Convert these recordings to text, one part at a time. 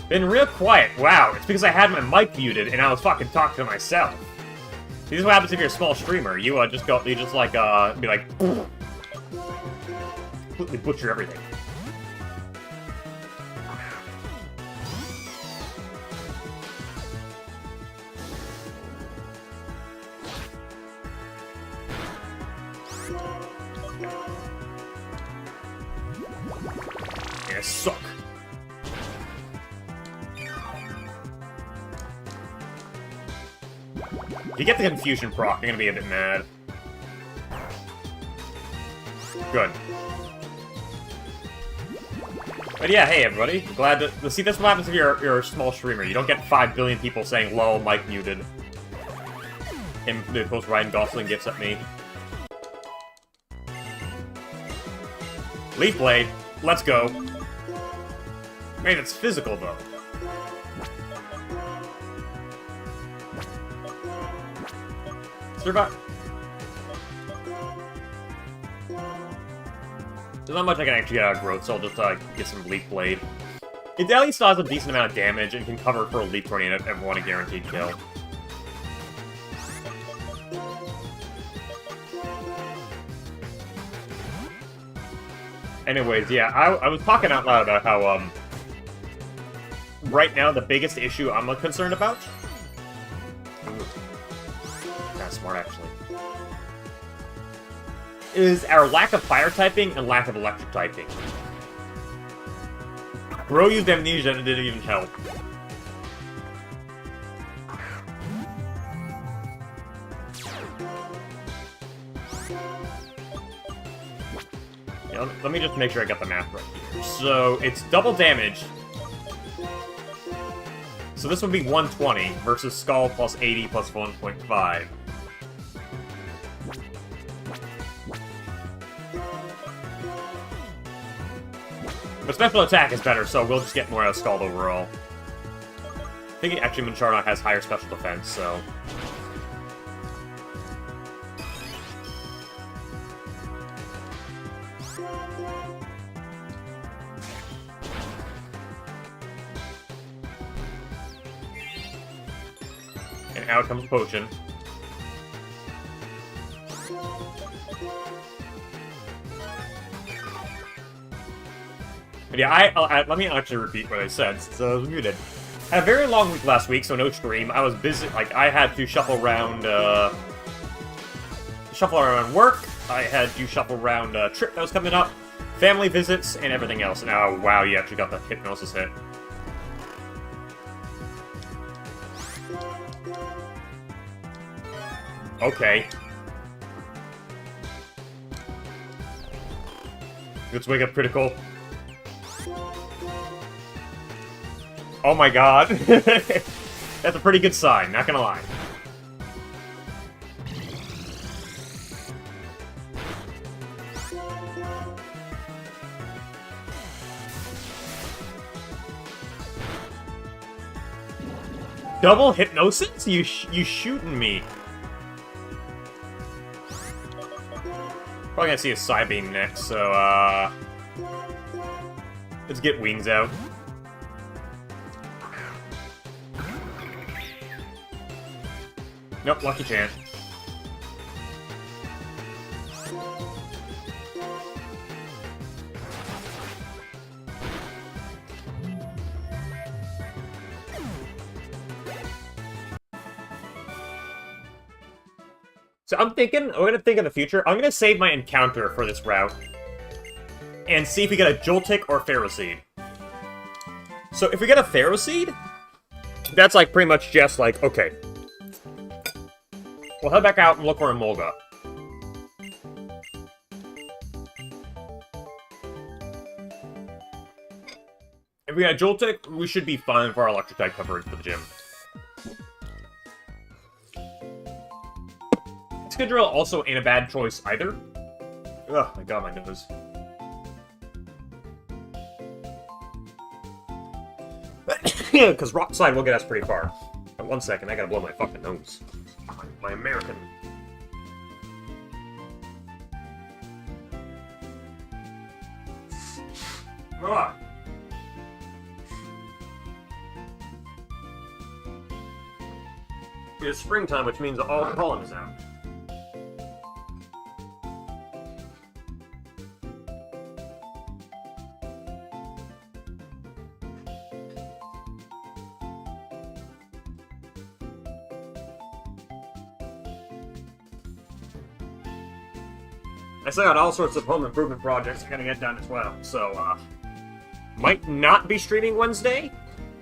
Been real quiet. Wow, it's because I had my mic muted and I was fucking talking to myself. This is what happens if you're a small streamer. You be like, completely butcher everything. Yeah, suck. If you get the confusion proc, you're gonna be a bit mad. Good. But yeah, hey everybody. Glad to see this what happens if you're a small streamer. You don't get 5 billion people saying lol, mic muted. And they post Ryan Gosling gifts at me. Leaf Blade, let's go. Man, it's physical, though. Survive. There's not much I can actually get out of growth, so I'll just get some Leaf Blade. It at least does a decent amount of damage and can cover for a Leaf Tornado if ever want a guaranteed kill. Anyways, yeah, I was talking out loud about how, right now the biggest issue I'm concerned about... Ooh. Kinda smart, actually. Is our lack of fire typing and lack of electric typing. Bro used amnesia and it didn't even help. Yeah, let me just make sure I got the math right here. So, it's double damage. So this would be 120 versus Skull plus 80 plus 1.5. But special attack is better, so we'll just get more out of Skull overall. I think actually Muncharnock has higher special defense, so... And out comes a potion. But yeah, let me actually repeat what I said, since I was muted. I had a very long week last week, so no stream. I was busy, like, I had to shuffle around work. I had to shuffle around a trip that was coming up, family visits, and everything else. And oh, wow, you actually got the hypnosis hit. Okay. Let's wake up critical. Oh my god. That's a pretty good sign, not gonna lie. Double hypnosis? You shooting me. Probably gonna see a Psybeam next, so, let's get Wings out. Nope, lucky chance. So I'm gonna think in the future, I'm gonna save my encounter for this route. And see if we get a Joltik or Ferroseed. So if we get a Ferroseed, that's like pretty much just like, okay. We'll head back out and look for a Mulga. If we got Joltik, we should be fine for our electric type coverage for the gym. Excadrill also ain't a bad choice either. Ugh, my god, my nose. Because Rock Slide will get us pretty far. But 1 second, I gotta blow my fucking nose. My American. Ah. It's springtime, which means all the pollen is out. I still got all sorts of home improvement projects I gotta get done as well, so, might not be streaming Wednesday,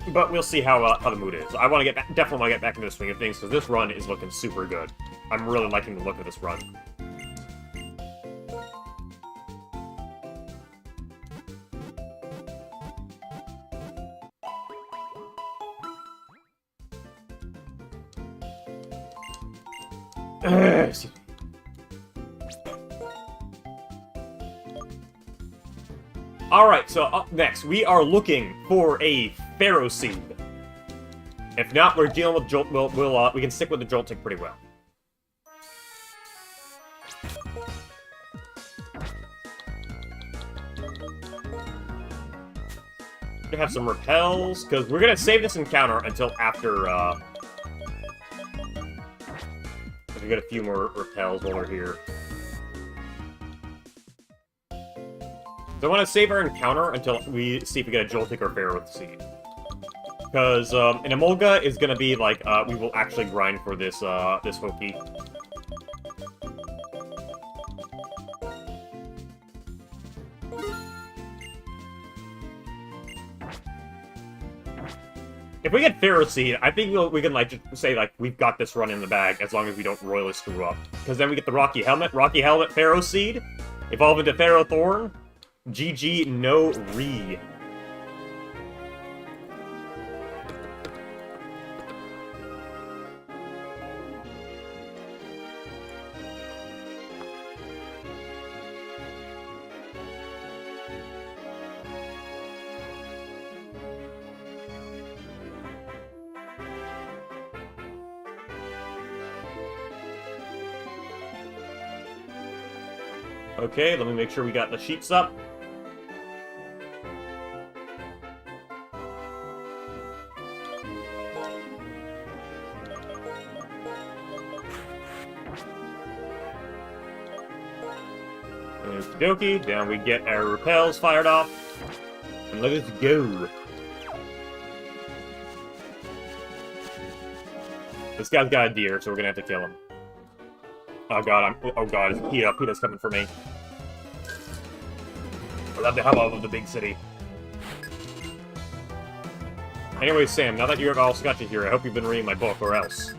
but we'll see how the mood is. I want to definitely want to get back into the swing of things, because this run is looking super good. I'm really liking the look of this run. Alright, so up next, we are looking for a Ferroseed. If not, we're dealing with Jolt. We can stick with the Joltik pretty well. We have some repels, because we're gonna save this encounter until after, we get a few more repels while we're here. So I want to save our encounter until we see if we get a Joltik or Ferroseed. Because, an Emolga is gonna be, like, we will actually grind for this, this Hokey. If we get Ferroseed, I think we can, like, just say, like, we've got this run in the bag, as long as we don't royally screw up. Because then we get the Rocky Helmet, Ferroseed, evolve into Ferrothorn, GG, no re. Okay, let me make sure we got the sheets up. Okie dokie, down we get our repels fired off. And let us go. This guy's got a deer, so we're gonna have to kill him. Oh god, oh god, PETA's coming for me. I love the hubbub of the big city. Anyway, Sam, now that you've all got you here, I hope you've been reading my book, or else.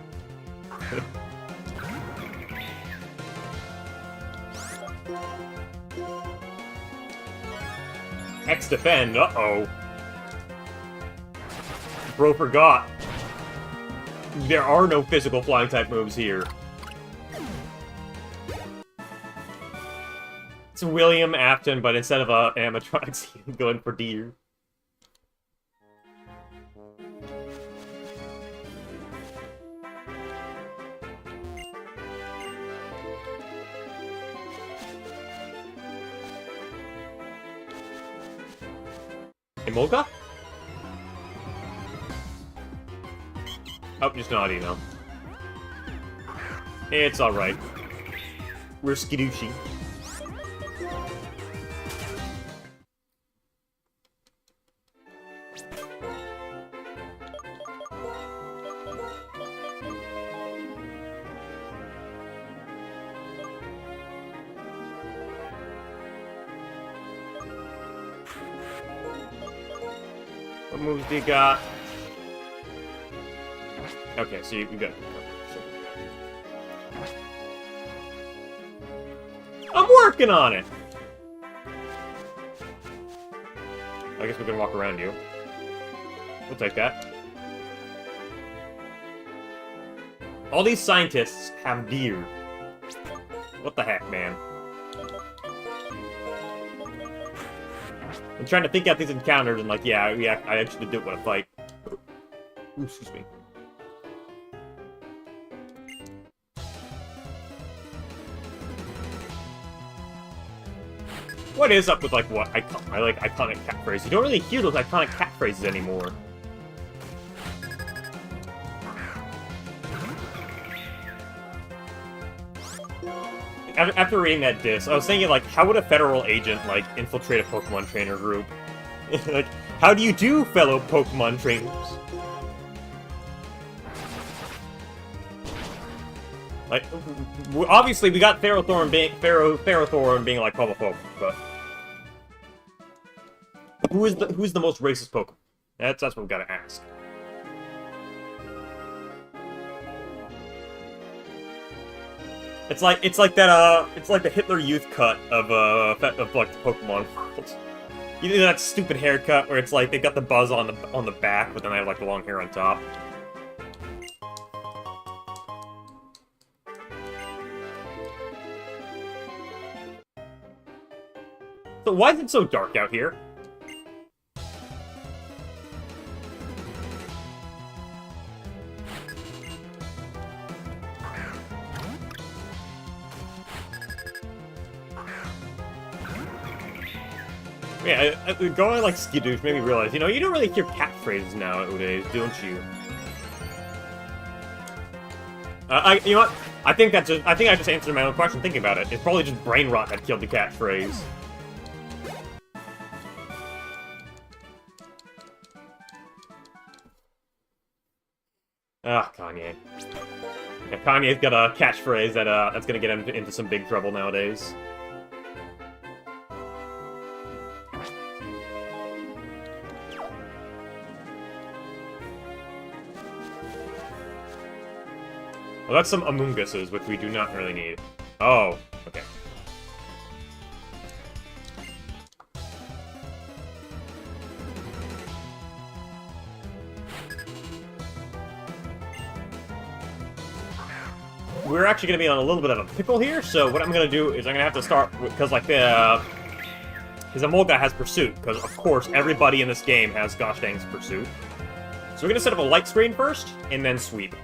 X-Defend, uh-oh. Bro forgot. There are no physical flying-type moves here. It's William Afton, but instead of animatronics, he's going for deer. Emolga? Oh, just not email. It's alright. We're skidooshi. What moves do you got? Okay, so you got... I'm working on it! I guess we can walk around you. We'll take that. All these scientists have deer. What the heck, man? I'm trying to think out these encounters and, like, yeah, I actually do want to fight. Ooh, excuse me. What is up with, like, what I like iconic catchphrases? You don't really hear those iconic catchphrases anymore. After reading that diss, I was thinking, like, how would a federal agent, like, infiltrate a Pokemon trainer group? Like, how do you do, fellow Pokemon trainers? Like, obviously we got Ferrothorn being like Pokemon, but who's the most racist Pokemon? That's what we've got to ask. It's like the Hitler Youth cut of like the Pokemon world. You know that stupid haircut where it's like they got the buzz on the back, but then they have like the long hair on top. So why is it so dark out here? Yeah, going like skidoosh made me realize, you know, you don't really hear catchphrases nowadays, don't you? You know what? I think I just answered my own question thinking about it. It's probably just brain rot that killed the catchphrase. Ah, Kanye. Yeah, Kanye's got a catchphrase that's gonna get him into some big trouble nowadays. Well, that's some Among Us's, which we do not really need. Oh, okay. We're actually going to be on a little bit of a pickle here, so what I'm going to do is I'm going to have to start, because like because the mole guy has Pursuit, because of course everybody in this game has gosh dang Pursuit. So we're going to set up a light screen first, and then sweep.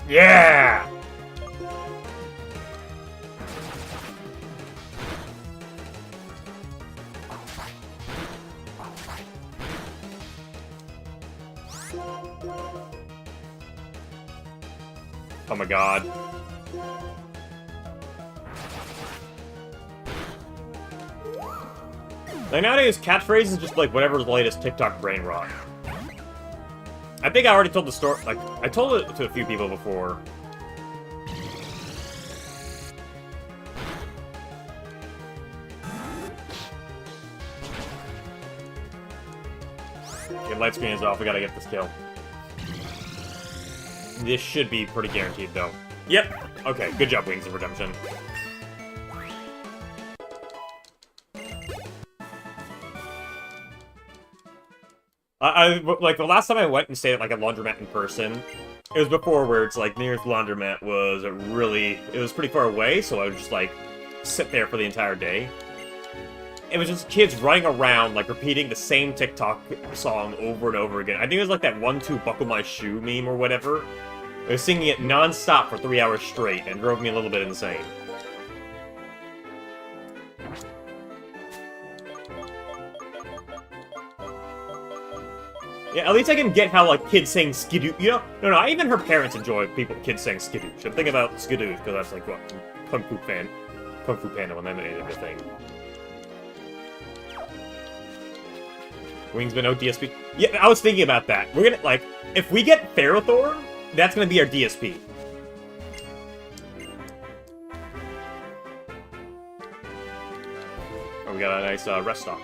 Yeah! Oh my god. Like nowadays, catchphrase is just like whatever's the latest TikTok brain rot. I think I already told the story, like, I told it to a few people before. Okay, light screen is off, we gotta get this kill. This should be pretty guaranteed, though. Yep! Okay, good job, Wings of Redemption. Like, the last time I went and stayed at, like, a laundromat in person, it was before where it's, like, nearest laundromat was it was pretty far away, so I would just, like, sit there for the entire day. It was just kids running around, like, repeating the same TikTok song over and over again. I think it was, like, that 1-2 buckle my shoe meme or whatever. I was singing it non-stop for 3 hours straight, and drove me a little bit insane. Yeah, at least I can get how, like, kids saying skidoo. You know, no, I even heard parents enjoy kids saying skidoosh. I'm thinking about skidoosh, because that's, like, what, Kung Fu Panda, when they made it a thing. Wingsman no DSP. Yeah, I was thinking about that. We're gonna, like, if we get Ferrothorn, that's gonna be our DSP. Oh, we got a nice rest stop.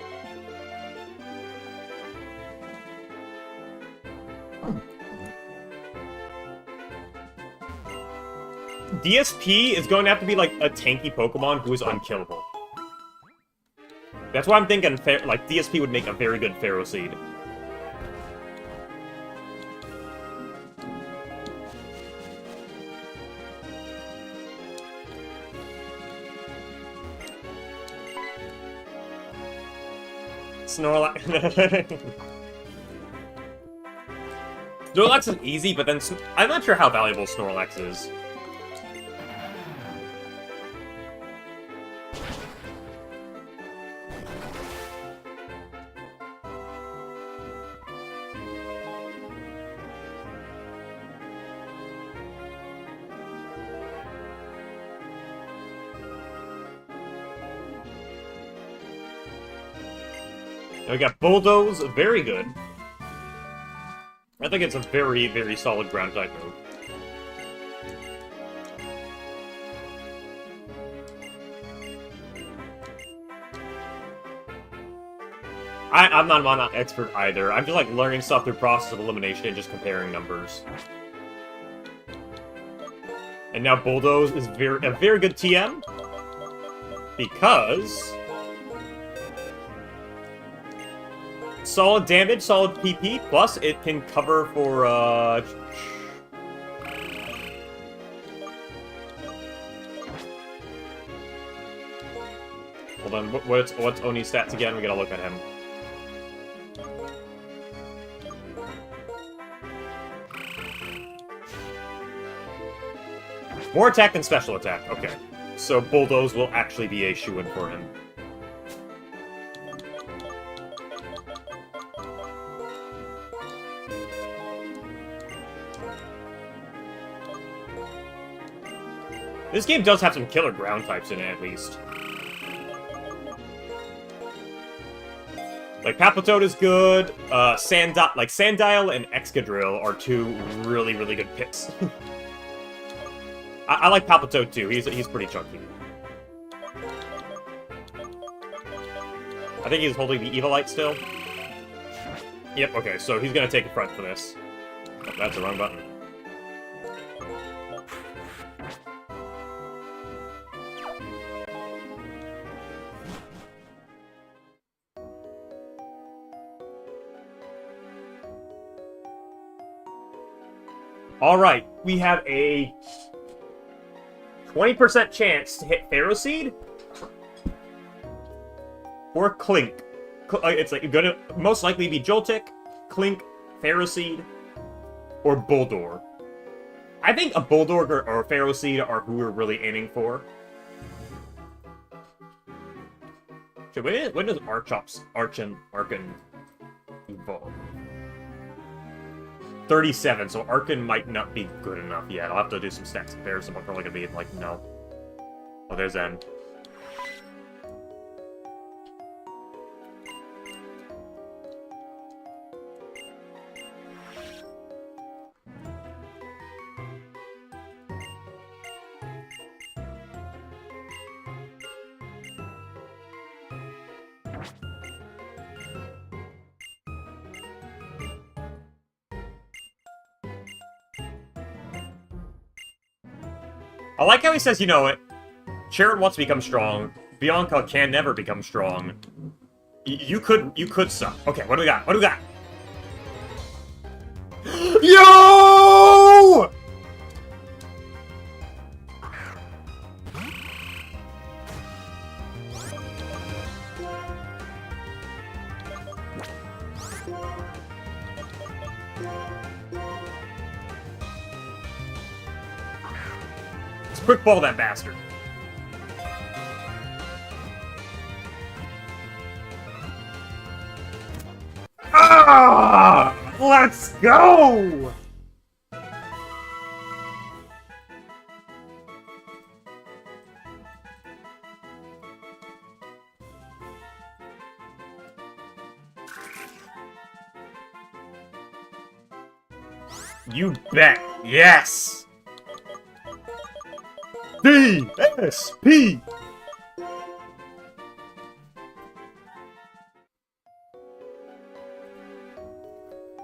DSP is going to have to be, like, a tanky Pokemon who is unkillable. That's why I'm thinking, like, DSP would make a very good Ferroseed. Snorlax. Snorlax is easy, but then I'm not sure how valuable Snorlax is. We got Bulldoze, very good. I think it's a very, very solid ground type move. I'm not a mana expert either. I'm just like learning stuff through process of elimination and just comparing numbers. And now Bulldoze is a very good TM because solid damage, solid PP, plus it can cover for, Hold on, what's Oni's stats again? We gotta look at him. More attack than special attack. Okay. So Bulldoze will actually be a shoo-in for him. This game does have some killer ground types in it, at least. Like, Papatoad is good, Sandile and Excadrill are two really, really good picks. I like Papatoad too, he's pretty chunky. I think he's holding the Evilite still. Yep, okay, so he's gonna take a front for this. Oh, that's the wrong button. Alright, we have a 20% chance to hit Ferroseed or Clink. It's like gonna most likely be Joltik, Clink, Ferroseed, or Bulldor. I think a Bulldor or Ferroseed are who we're really aiming for. So when does Archon evolve? 37, so Archon might not be good enough yet. I'll have to do some stats comparison. I'm probably gonna be like, no. Oh, there's N. I like how he says, you know it, Chariot wants to become strong, Bianca can never become strong. You could suck. Okay, what do we got? What do we got? Yo! Quick ball that bastard. Ah! Let's go! You bet. Yes! DSP!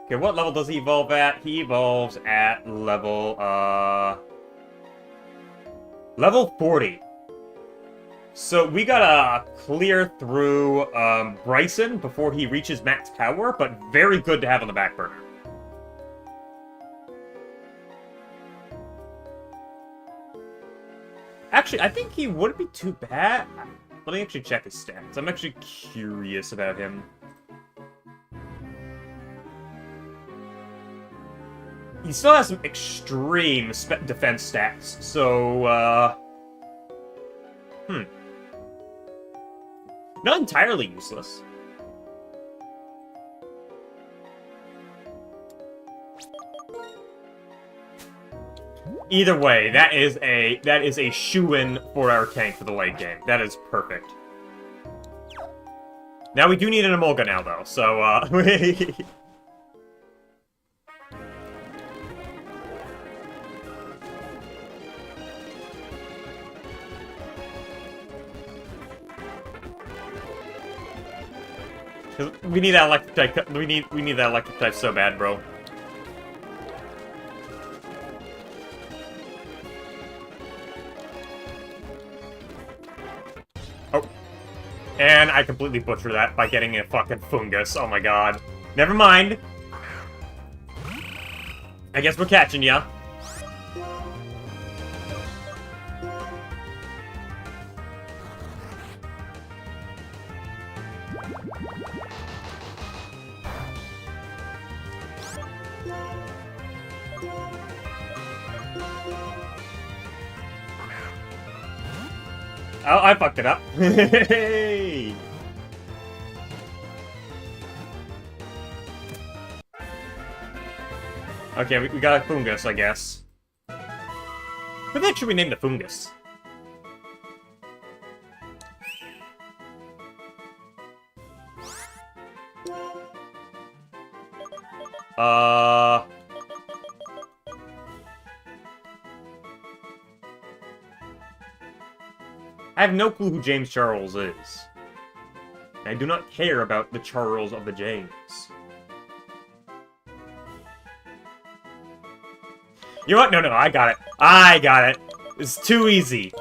Okay, what level does he evolve at? He evolves at level, level 40. So we gotta clear through, Bryson before he reaches max power, but very good to have on the back burner. Actually, I think he wouldn't be too bad. Let me actually check his stats. I'm actually curious about him. He still has some extreme defense stats, so, not entirely useless. Either way, that is a shoo-in for our tank for the late game. That is perfect. Now we do need an Emolga now, though, so, we need that electric type. We need that electric type so bad, bro. Oh. And I completely butchered that by getting a fucking fungus. Oh my god. Never mind. I guess we're catching ya. Oh, I fucked it up. Hey! Okay, we got a fungus, I guess. Who the heck should we name the fungus? I have no clue who James Charles is. I do not care about the Charles of the James. You know what? No, I got it. I got it. It's too easy.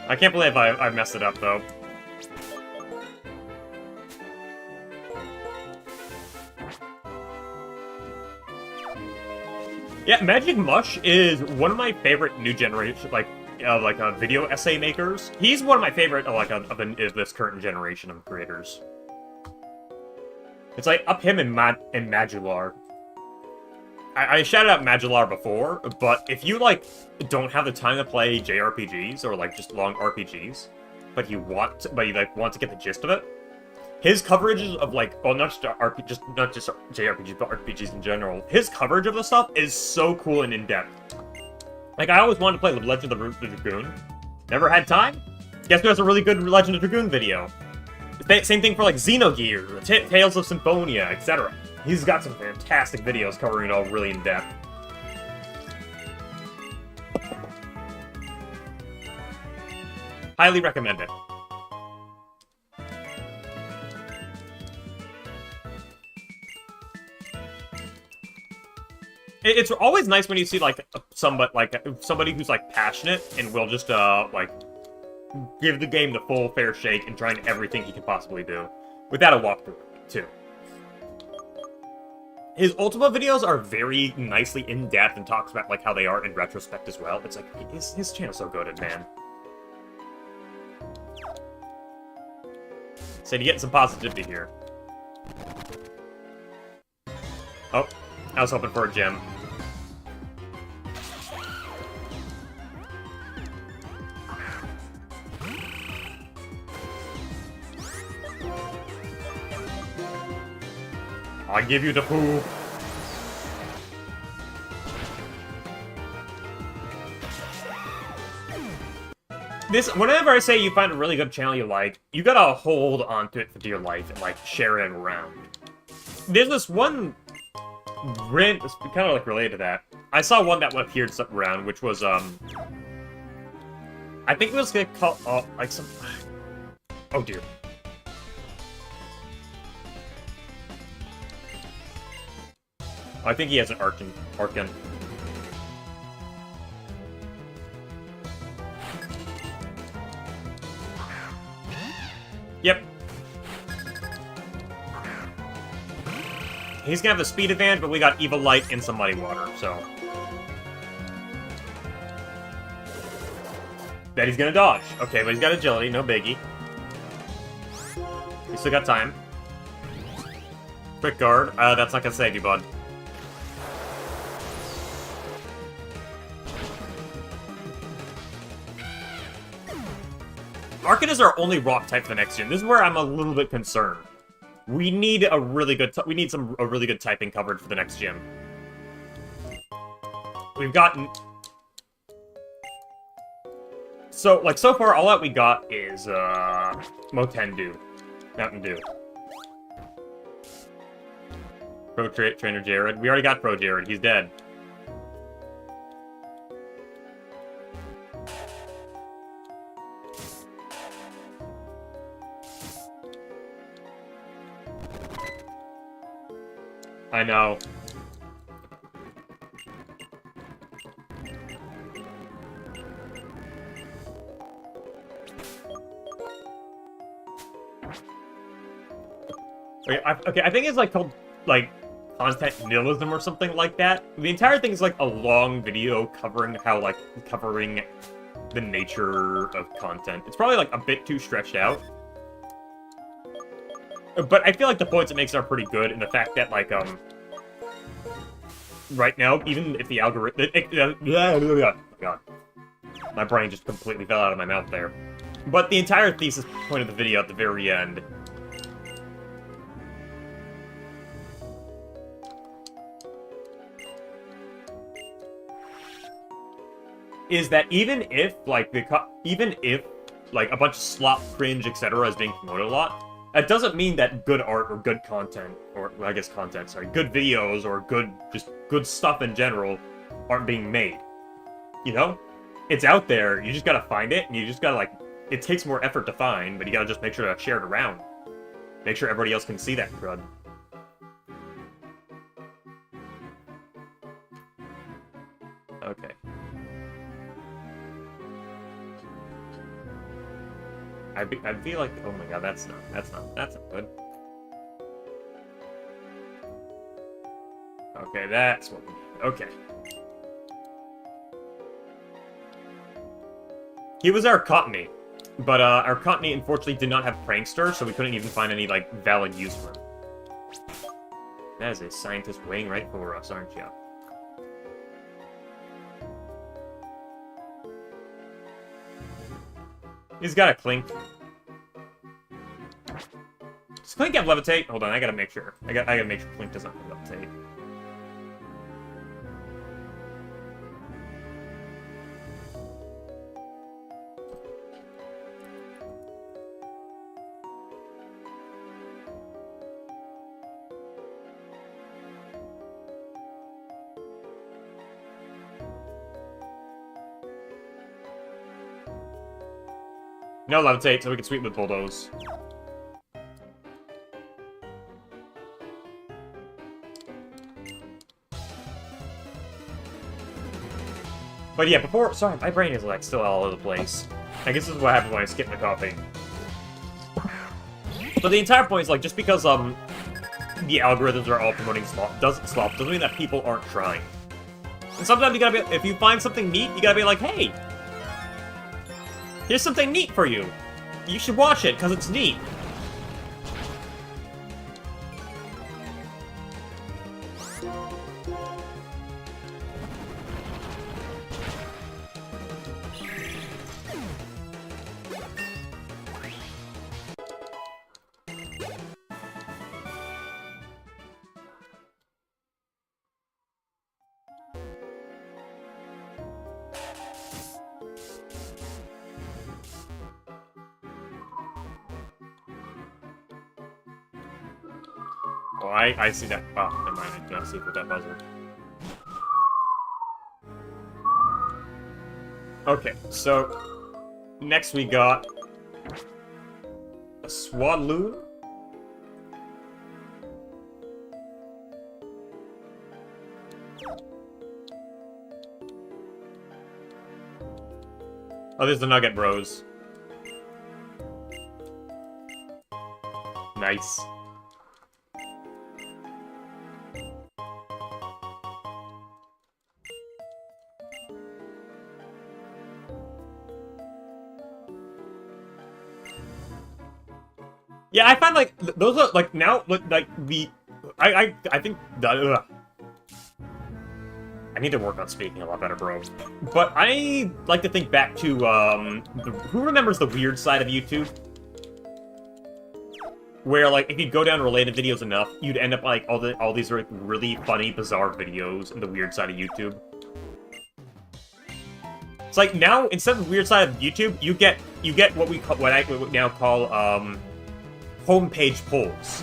I can't believe I messed it up, though. Yeah, Magic Mush is one of my favorite new generation, video essay makers. He's one of my favorite, of this current generation of creators. It's like, up him and Madular. I shouted out Madular before, but if you, don't have the time to play JRPGs, or, just long RPGs, but you want to get the gist of it, his coverage of, not just JRPGs, but RPGs in general, his coverage of the stuff is so cool and in-depth. I always wanted to play The Legend of the Dragoon. Never had time? Guess who has a really good Legend of Dragoon video? Same thing for, Xenogears, Tales of Symphonia, etc. He's got some fantastic videos covering it all really in-depth. Highly recommend it. It's always nice when you see, somebody who's, passionate and will just, give the game the full fair shake and trying everything he can possibly do. Without a walkthrough, too. His Ultima videos are very nicely in-depth and talks about, how they are in retrospect as well. It's his channel's so good, man. So you get some positivity here. Oh, I was hoping for a gem. I give you the poop. Whenever I say you find a really good channel you like, you gotta hold on to it for dear life and, share it around. There's this one it's kind of, related to that. I saw one that appeared around, which was, I think it was called, some... Oh, dear. I think he has an Arcan. Yep. He's gonna have the speed advantage, but we got Evil Light and some Muddy Water, so... Bet he's gonna dodge. Okay, but he's got agility, no biggie. We still got time. Quick guard. That's not gonna save you, bud. Arcan is our only rock type for the next gen. This is where I'm a little bit concerned. We need a really good a really good typing coverage for the next gym. We've gotten... So far, all that we got is, Motendu. Mountain Dew. Pro Trainer Jared. We already got Pro Jared. He's dead. I know. Okay, I think it's called content nihilism or something like that. The entire thing is a long video covering how covering the nature of content. It's probably, like, a bit too stretched out. But I feel like the points it makes are pretty good, and the fact that, like, right now, even if the algorithm... God. My brain just completely fell out of my mouth there. But the entire thesis point of the video at the very end... is that even if, like, a bunch of slop, cringe, etc. is being promoted a lot, that doesn't mean that good art or good content, or, well, I guess content, sorry, good videos or just good stuff in general aren't being made. You know? It's out there, you just gotta find it, and you just gotta, like, it takes more effort to find, but you gotta just make sure to share it around. Make sure everybody else can see that crud. Okay. I feel like, oh my god, that's not good. Okay, that's what we need. Okay. He was our Cottony, but our Cottony unfortunately did not have Prankster, so we couldn't even find any, like, valid use for him. That is a scientist waiting right for us, aren't you? He's got a Clink. Does Clink have Levitate? Hold on, I gotta make sure. I gotta make sure Clink doesn't have Levitate. No Levitate, so we can sweep with Bulldoze. But yeah, before... Sorry, my brain is, like, still all over the place. I guess this is what happens when I skip my coffee. But the entire point is, like, just because, the algorithms are all promoting doesn't mean that people aren't trying. And sometimes you gotta be... If you find something neat, you gotta be like, hey! Here's something neat for you! You should watch it, because it's neat! Oh, I see that. Oh, never mind. I cannot see with that puzzle. Okay, so next we got a Swadloon. Oh, there's the Nugget Bros. Nice. Yeah, I find, like, those are, like, now, like, the... I think... I need to work on speaking a lot better, bro. But I like to think back to, who remembers the weird side of YouTube? Where, like, if you go down related videos enough, you'd end up, like, all these, like, really funny, bizarre videos in the weird side of YouTube. It's like, now, instead of the weird side of YouTube, you get what I now call, homepage polls,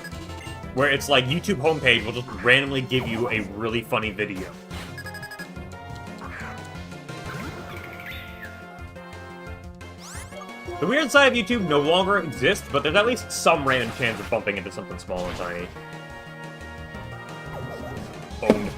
where it's like YouTube homepage will just randomly give you a really funny video. The weird side of YouTube no longer exists, but there's at least some random chance of bumping into something small and tiny. Owned.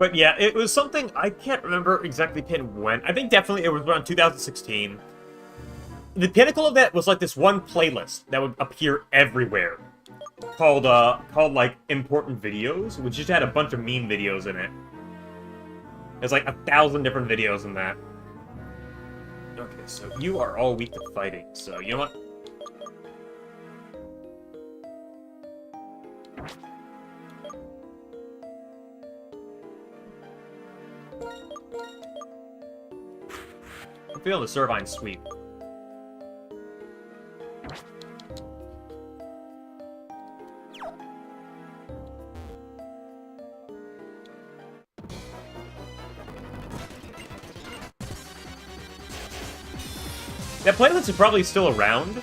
But yeah, it was something, I can't remember exactly when. I think definitely it was around 2016. The pinnacle of that was like this one playlist that would appear everywhere. Called like, Important Videos, which just had a bunch of meme videos in it. There's like 1,000 different videos in that. Okay, so you are all weak to fighting, so you know what? I'm feeling the Servine sweep. That playlist is probably still around,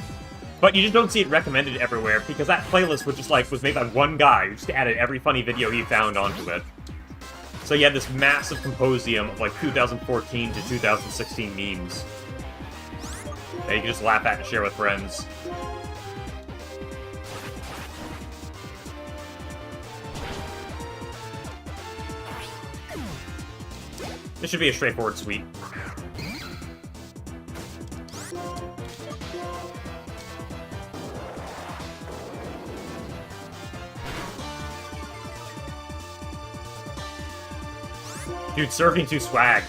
but you just don't see it recommended everywhere, because that playlist was made by one guy who just added every funny video he found onto it. So you had this massive composium of like 2014 to 2016 memes that you can just laugh at and share with friends. This should be a straightforward sweep. Dude, surfing too swag.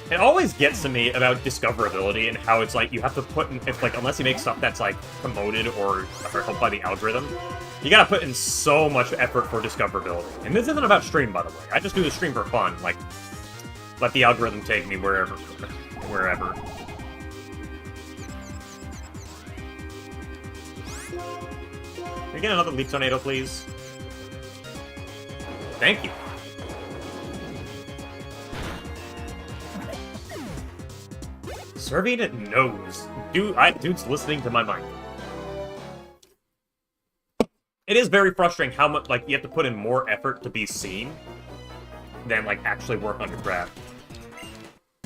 It always gets to me about discoverability and how it's like you have to put in, if like, unless you make stuff that's like promoted or helped by the algorithm, you gotta put in so much effort for discoverability. And this isn't about stream, by the way. I just do the stream for fun, like, let the algorithm take me wherever. Can we get another leap tornado, please? Thank you. Serving it knows. Dude's listening to my mind. It is very frustrating how much, like, you have to put in more effort to be seen than, like, actually work on your craft.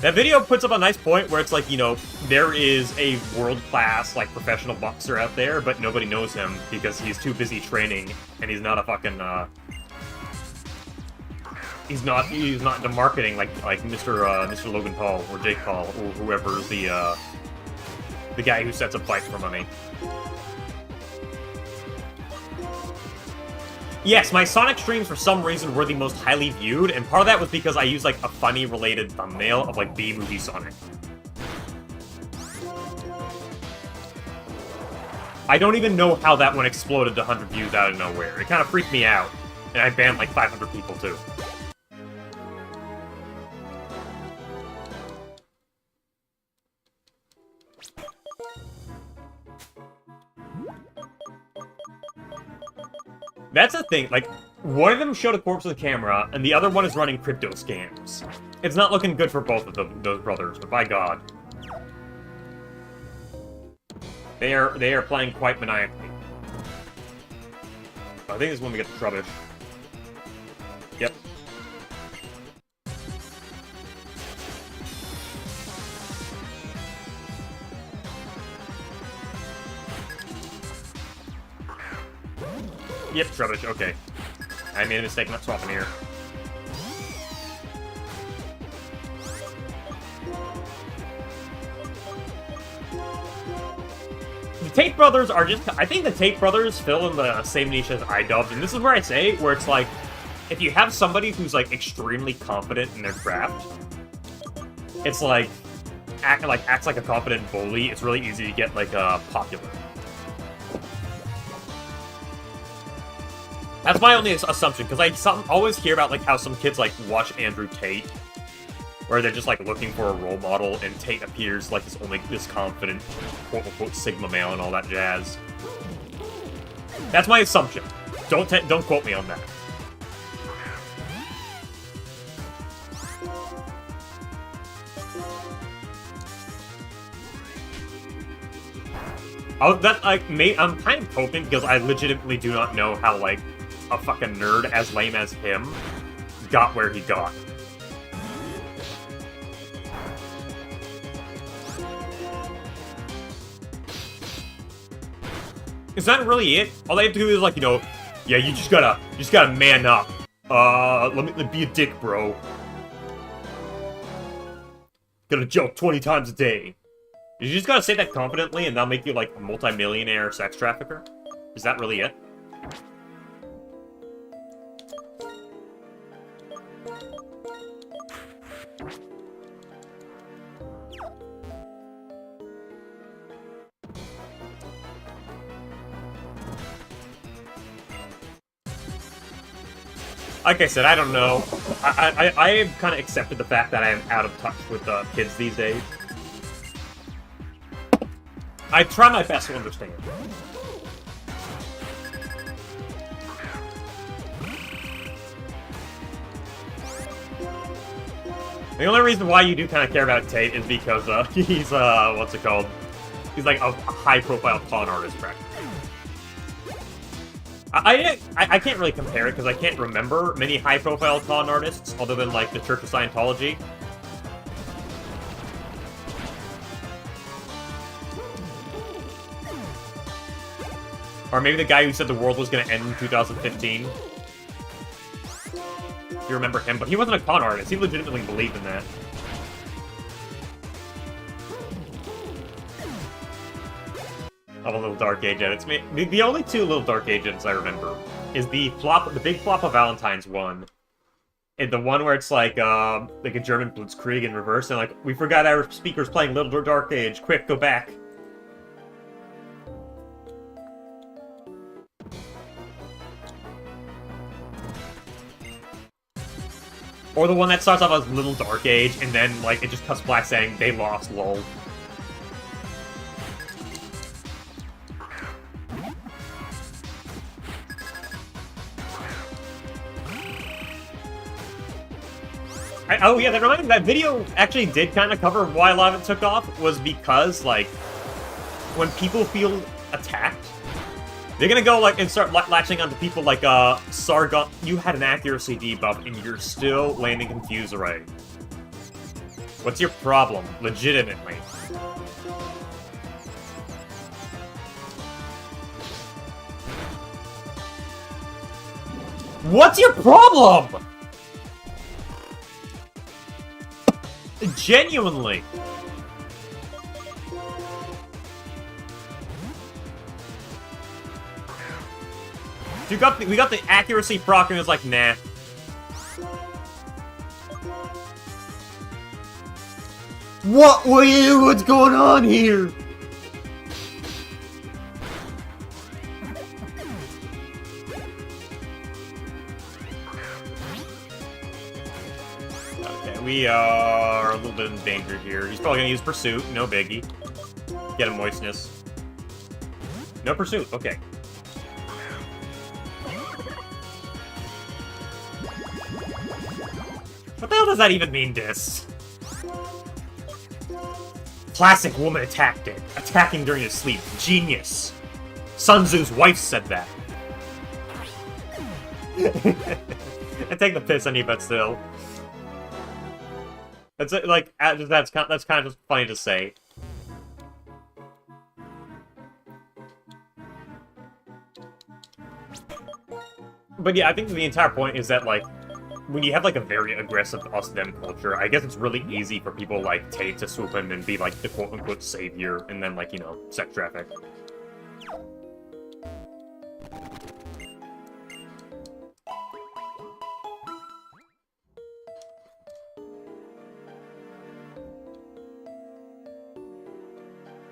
That video puts up a nice point where it's like, you know, there is a world-class, like, professional boxer out there, but nobody knows him because he's too busy training, and he's not a fucking, he's not the marketing like Mr. Logan Paul or Jake Paul or whoever's the guy who sets up fights for money. Yes, my Sonic streams for some reason were the most highly viewed, and part of that was because I used like a funny related thumbnail of like B-movie Sonic. I don't even know how that one exploded to 100 views out of nowhere. It kind of freaked me out, and I banned like 500 people too. That's the thing, like, one of them showed a corpse on the camera, and the other one is running crypto scams. It's not looking good for both of those brothers, but by God. They are playing quite maniacally. I think this is when we get the rubbish. Yep. Yep, rubbish, okay. I made a mistake not swapping here. The Tate brothers are just... I think the Tate brothers fill in the same niche as iDubbbz, and this is where I say, where it's like, if you have somebody who's, like, extremely confident in their craft, it's like, acts like a confident bully, it's really easy to get, like, popular. That's my only assumption, because I always hear about, like, how some kids, like, watch Andrew Tate, where they're just, like, looking for a role model, and Tate appears like this confident, quote-unquote, Sigma male and all that jazz. That's my assumption. Don't quote me on that. I'm kind of hoping, because I legitimately do not know how, like, a fucking nerd as lame as him got where he got. Is that really it? All they have to do is, like, you know, yeah, you just gotta man up. Let me be a dick, bro. Gotta joke 20 times a day. You just gotta say that confidently and that'll make you, like, a multi-millionaire sex trafficker? Is that really it? Like I said, I don't know. I have kind of accepted the fact that I am out of touch with kids these days. I try my best to understand. The only reason why you do kind of care about Tate is because he's, what's it called? He's like a high-profile con artist, practically. I can't really compare it because I can't remember many high-profile con artists other than, like, the Church of Scientology. Or maybe the guy who said the world was going to end in 2015. You remember him, but he wasn't a con artist. He legitimately believed in that. Of a Little Dark Age edits. The only two Little Dark Age edits I remember is the big flop of Valentine's one, and the one where it's like a German Blitzkrieg in reverse, and like, we forgot our speakers playing Little Dark Age. Quick, go back. Or the one that starts off as Little Dark Age, and then like it just cuts black saying they lost, lol. Oh yeah, that reminds me, that video actually did kind of cover why a lot of it took off, was because, like, when people feel attacked, they're gonna go, like, and start latching onto people like, Sargon, you had an accuracy debuff, and you're still landing Confuse Array. What's your problem? Legitimately. What's your problem? Genuinely. We got the accuracy proc and it's like, nah. What's going on here? Okay, we are a little bit in danger here. He's probably gonna use Pursuit, no biggie. Get a Moistness. No Pursuit, okay. What the hell does that even mean, Dis? Classic woman tactic. Attacking during his sleep. Genius. Sun Tzu's wife said that. I take the piss on you, but still. It's like, that's kind of just funny to say. But yeah, I think the entire point is that, like, when you have, like, a very aggressive us-them culture, I guess it's really easy for people like Tate to swoop in and be, like, the quote-unquote savior, and then, like, you know, sex traffic.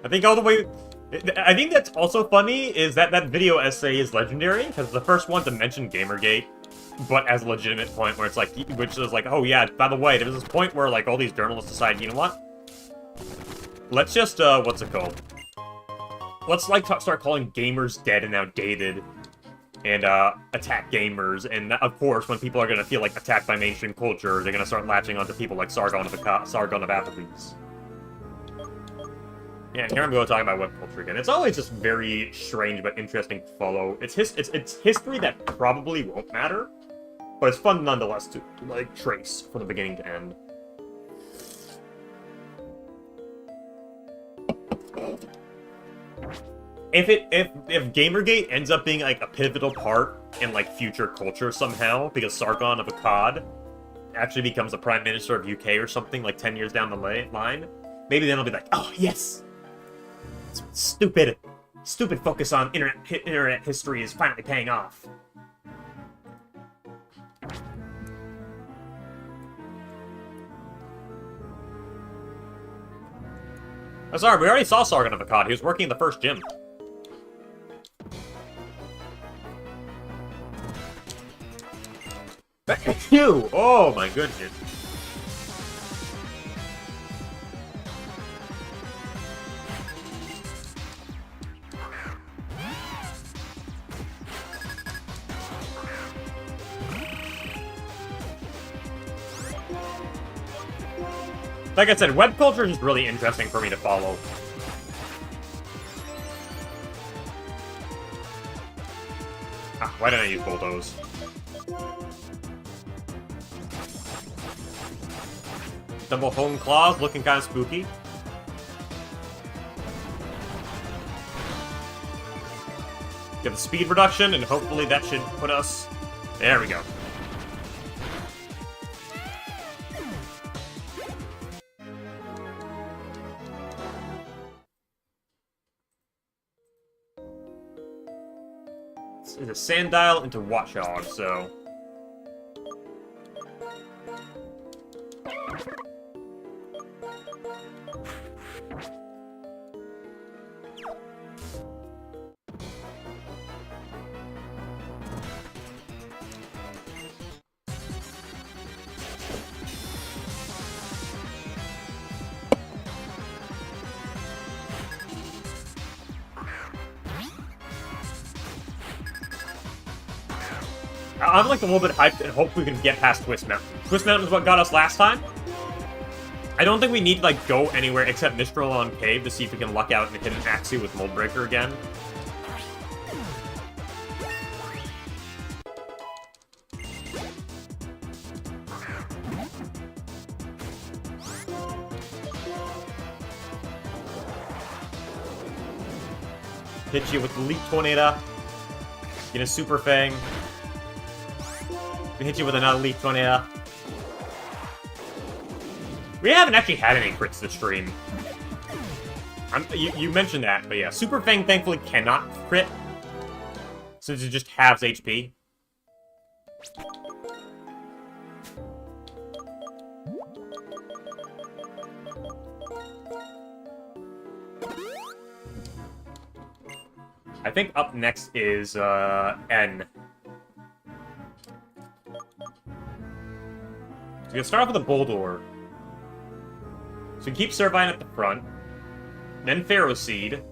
I think that's also funny, is that that video essay is legendary, because it's the first one to mention Gamergate, but as a legitimate point where it's like, which is like, oh yeah, by the way, there's this point where, like, all these journalists decide, you know what? Let's just, what's it called? Let's, like, start calling gamers dead and outdated, and, attack gamers, and of course, when people are gonna feel, like, attacked by mainstream culture, they're gonna start latching onto people like Sargon of Applebee's. Yeah, and here I'm going to talk about web culture again. It's always just very strange but interesting to follow. It's history that probably won't matter, but it's fun nonetheless to, like, trace from the beginning to end. If Gamergate ends up being like a pivotal part in like future culture somehow, because Sargon of Akkad actually becomes the Prime Minister of UK or something like 10 years down the line, maybe then I'll be like, oh yes, stupid focus on internet history is finally paying off. Oh, sorry, we already saw Sargon of Akkad. He was working in the first gym. Ew! Oh my goodness. Like I said, web culture is just really interesting for me to follow. Ah, why didn't I use bulldoze? Double home claws looking kind of spooky. Get the speed reduction, and hopefully that should put us... There we go. Is a Sandile into Watchdog, so... I'm like a little bit hyped and hope we can get past Twist Mountain. Twist Mountain is what got us last time. I don't think we need to like go anywhere except Mistral on Cave to see if we can luck out and hit an Axie with Moldbreaker again. Hit you with the Leap Tornado. Get a Super Fang. We hit you with another Leaf Tornado. We haven't actually had any crits this stream. You mentioned that, but yeah. Super Fang thankfully cannot crit, since it just halves HP. I think up next is, N. We're gonna start off with a Boldore. So we keep Servine at the front. Then Ferroseed.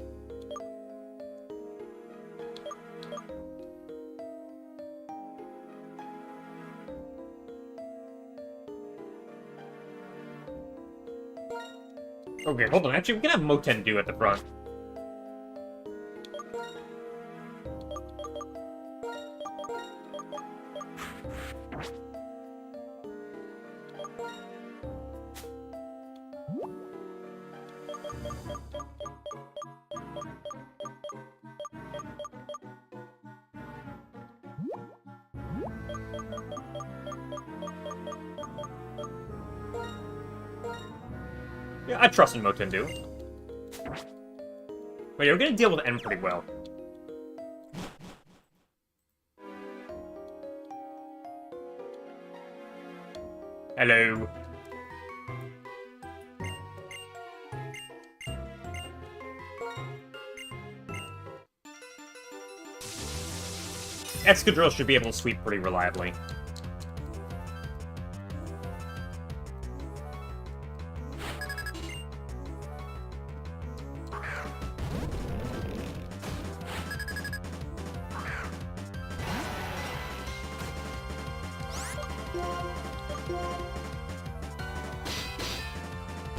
Okay, hold on. Actually, we can have Motendu at the front. Yeah, I trust in Motendu. But yeah, we're gonna deal with N pretty well. Hello. Excadrill should be able to sweep pretty reliably.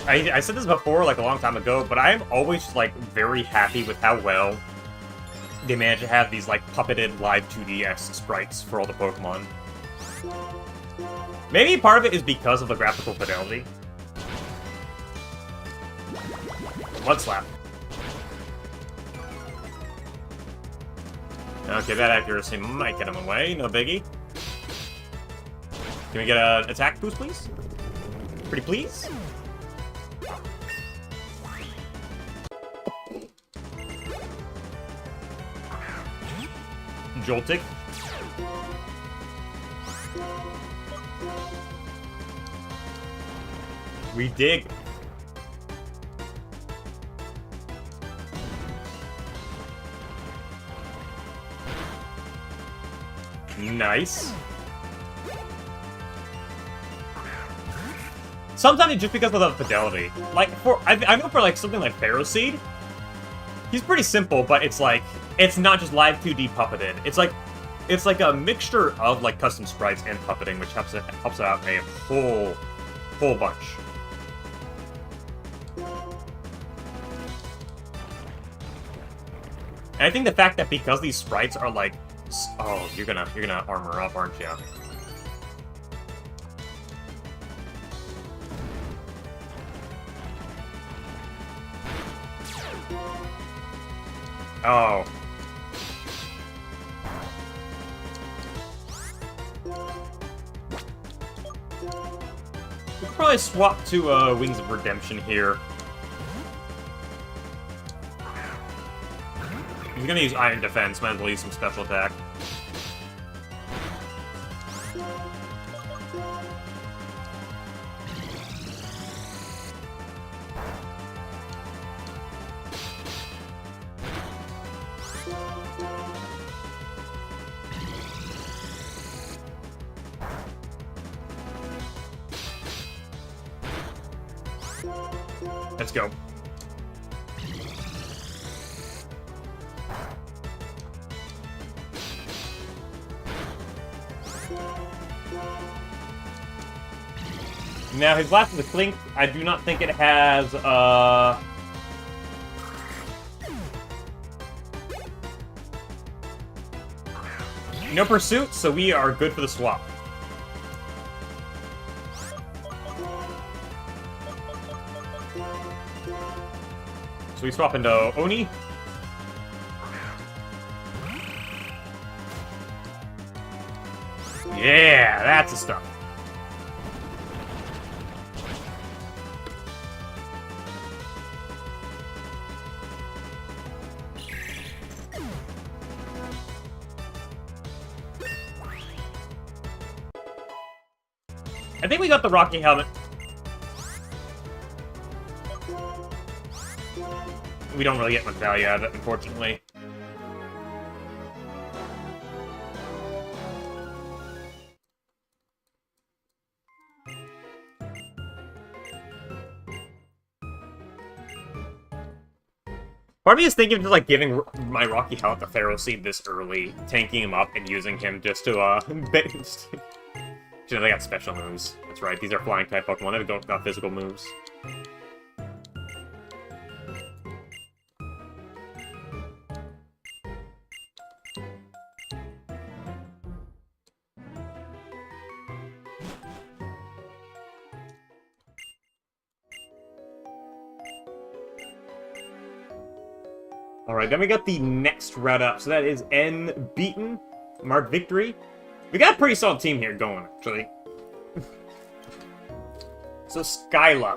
I said this before, like, a long time ago, but I'm always, like, very happy with how well they manage to have these, like, puppeted live 2D-esque sprites for all the Pokemon. Maybe part of it is because of the graphical fidelity. Mud Slap. Okay, that accuracy might get him away. No biggie. Can we get an attack boost, please? Pretty please? Joltic. We dig. Nice. Sometimes it's just because of the fidelity. Like, I know for, like, something like Ferroseed, he's pretty simple, but it's like, it's not just live 2D puppeted. It's like a mixture of, like, custom sprites and puppeting, which helps out a whole bunch. And I think the fact that because these sprites are, like, oh, you're gonna armor up, aren't you? Oh. We could probably swap to Wings of Redemption here. He's gonna use Iron Defense, might as well use some special attack. Let's go. Now, his last is a Clink. I do not think it has, no Pursuit, so we are good for the swap. So we swap into Oni. Yeah, that's the stuff. I think we got the Rocky Helmet. We don't really get much value out of it, unfortunately. Part of me is thinking of just, like, giving my Rocky Helmet to Ferroseed this early, tanking him up and using him just to, they got special moves. That's right, these are flying type Pokemon. They don't got physical moves. Alright, then we got the next route up. So that is N beaten, Mark Victory. We got a pretty solid team here going, actually. So Skyla.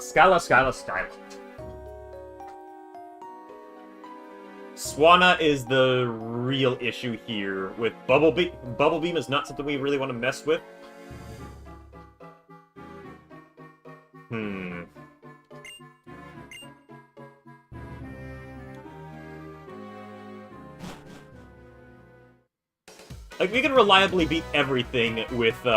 Swanna is the real issue here with Bubble Beam. Bubble Beam is not something we really want to mess with. Like, we can reliably beat everything with, with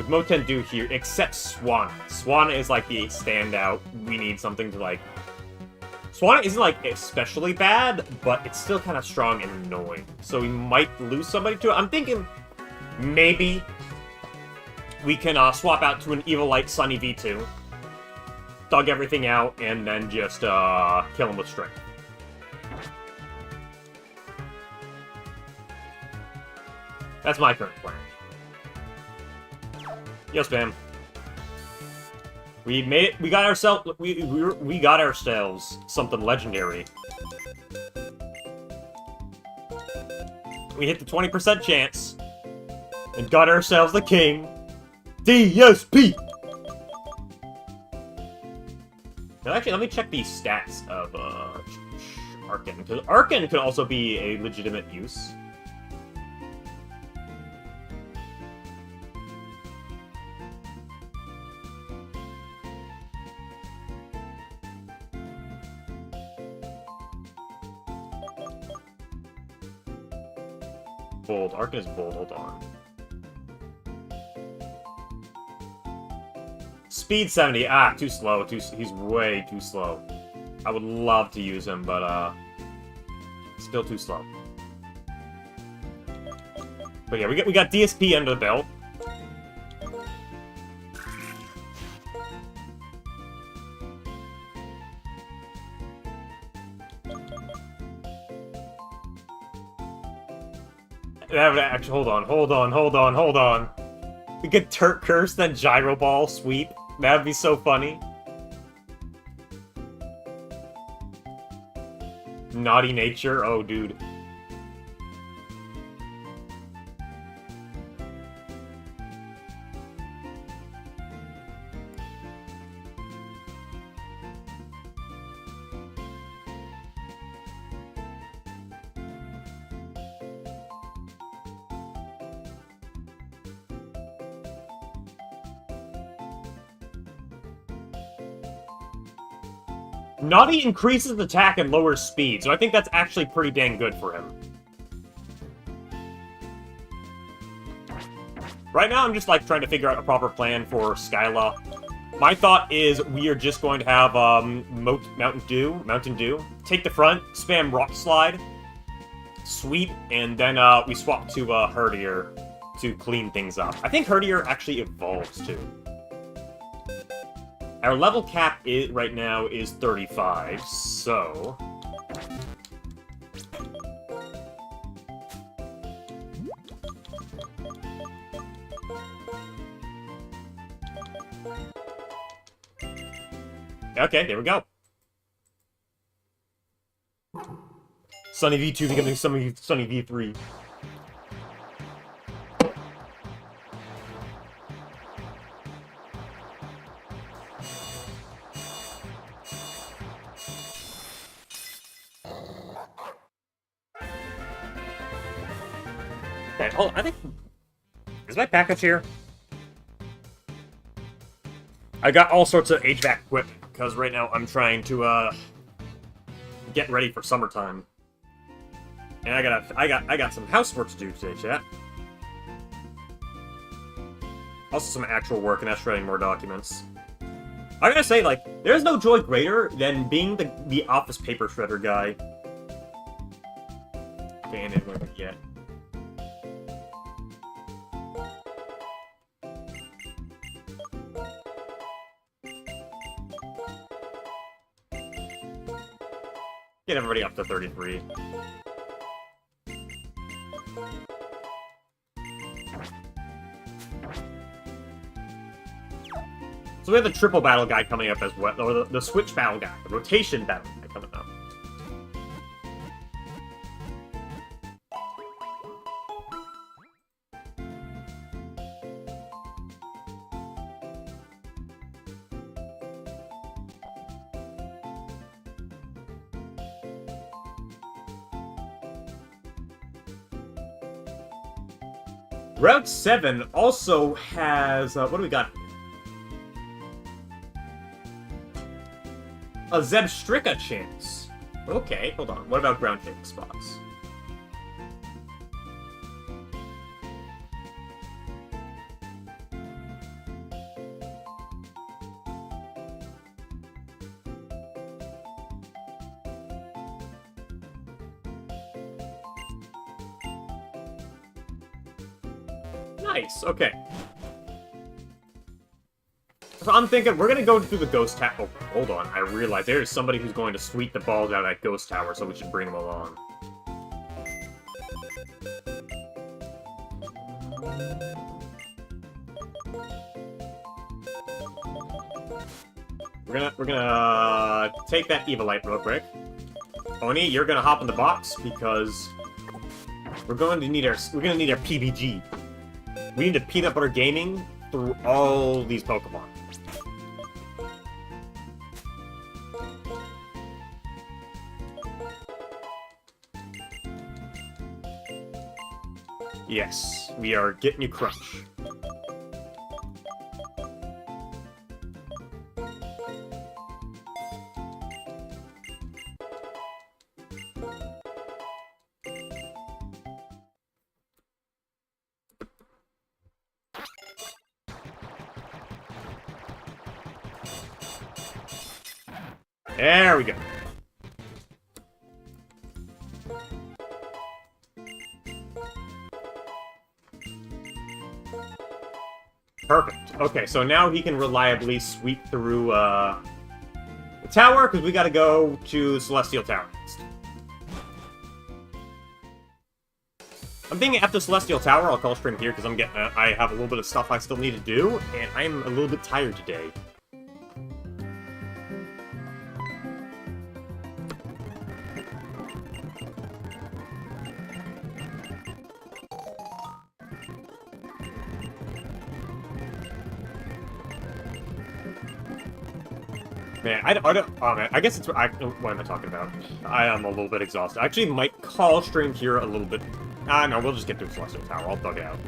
Motendu here, except Swanna. Swanna is, like, the standout. We need something to, like... Swanna isn't, like, especially bad, but it's still kind of strong and annoying. So we might lose somebody to it. I'm thinking maybe we can swap out to an Evilite Sunny V2. Thug everything out, and then just kill him with strength. That's my current plan. Yo, Spam. We made it. We got ourselves. We got ourselves something legendary. We hit the 20% chance and got ourselves the king. DSP. Now, actually, let me check the stats of Arkin, because Arkin could also be a legitimate use. Bold. Arkin is bold. Hold on. Speed 70. Ah, too slow. He's way too slow. I would love to use him, but still too slow. But yeah, we got DSP under the belt. Actually, hold on. We get Turk Curse, then Gyro Ball sweep. That'd be so funny. Naughty nature? Oh, dude. Naughty increases attack and lowers speed, so I think that's actually pretty dang good for him. Right now, I'm just, like, trying to figure out a proper plan for Skyla. My thought is we are just going to have, Mountain Dew, take the front, spam Rock Slide, sweep, and then, we swap to, Herdier to clean things up. I think Herdier actually evolves, too. Our level cap right now is 35, so... Okay, there we go. Sunny V2 becoming Sunny V3. Okay, hold on, I think... Is my package here? I got all sorts of HVAC equipment, because right now I'm trying to, get ready for summertime. And I got some housework to do today, chat. Also some actual work, and that's shredding more documents. I gotta say, like, there's no joy greater than being the office paper shredder guy. Abandoned, where we get. Get everybody up to 33. So we have the triple battle guy coming up as well, or the switch battle guy, the rotation battle guy coming up. Route 7 also has, what do we got? A Zebstrika chance. Okay, hold on. What about ground taking spots? Nice, okay. So I'm thinking we're gonna go through the ghost tower. Oh, hold on. I realize there's somebody who's going to sweep the balls out of that ghost tower, so we should bring them along. We're gonna take that Evilite real quick. Oni, you're gonna hop in the box because we're gonna need our PBG. We need to peanut butter gaming through all these Pokemon. Yes, we are getting you crunch. There we go. Perfect. Okay, so now he can reliably sweep through, the tower, because we gotta go to Celestial Tower next. I'm thinking after Celestial Tower, I'll call stream here, because I have a little bit of stuff I still need to do, and I'm a little bit tired today. Man, I don't, oh man, I guess it's, what am I talking about? I am a little bit exhausted. I actually might call stream here a little bit. No, we'll just get through Celestial Tower. I'll bug it out.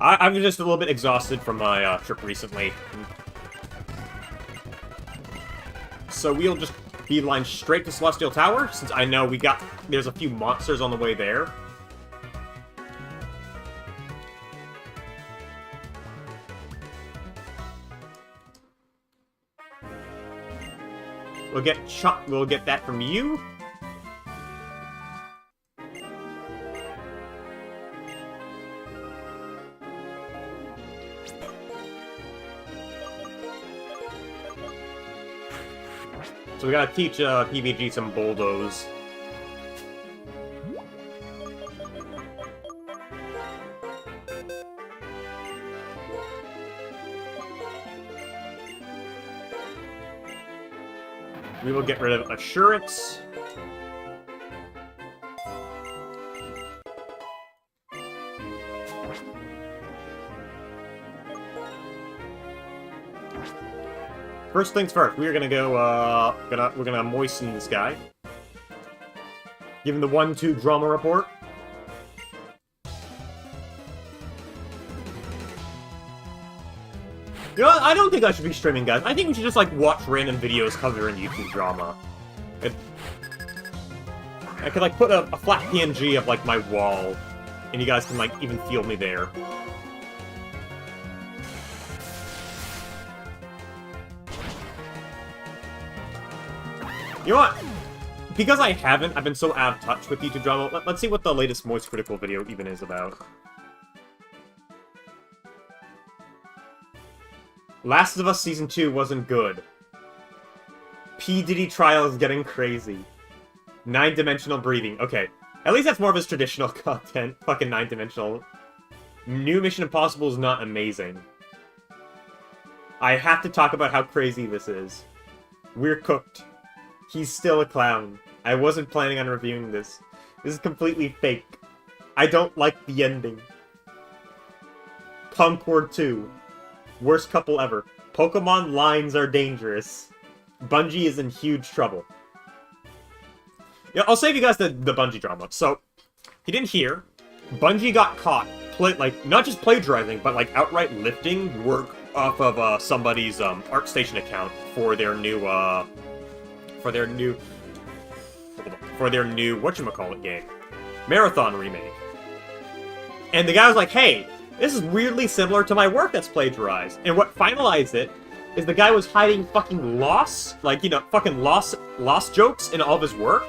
I'm just a little bit exhausted from my trip recently. So we'll just beeline straight to Celestial Tower, since I know there's a few monsters on the way there. We'll get that from you. So we gotta teach PVG some bulldoze. We will get rid of Assurance. First things first, we are gonna go, we're gonna moisten this guy. Give him the 1-2 drama report. You know, I don't think I should be streaming, guys. I think we should just, like, watch random videos covering YouTube drama. I could, like, put a flat PNG of, like, my wall, and you guys can, like, even feel me there. You know what? Because I haven't, I've been so out of touch with YouTube drama, let's see what the latest Moist Critical video even is about. Last of Us Season 2 wasn't good. P. Diddy trial is getting crazy. 9-dimensional breathing. Okay. At least that's more of his traditional content. Fucking 9-dimensional. New Mission Impossible is not amazing. I have to talk about how crazy this is. We're cooked. He's still a clown. I wasn't planning on reviewing this. This is completely fake. I don't like the ending. Concord 2. Worst couple ever. Pokemon lines are dangerous. Bungie is in huge trouble. Yeah, I'll save you guys the Bungie drama. So, he didn't hear. Bungie got caught, not just plagiarizing, but like outright lifting work off of somebody's ArtStation account for their new whatchamacallit game. Marathon remake. And the guy was like, hey, this is weirdly similar to my work that's plagiarized. And what finalized it is the guy was hiding fucking fucking lost jokes in all of his work.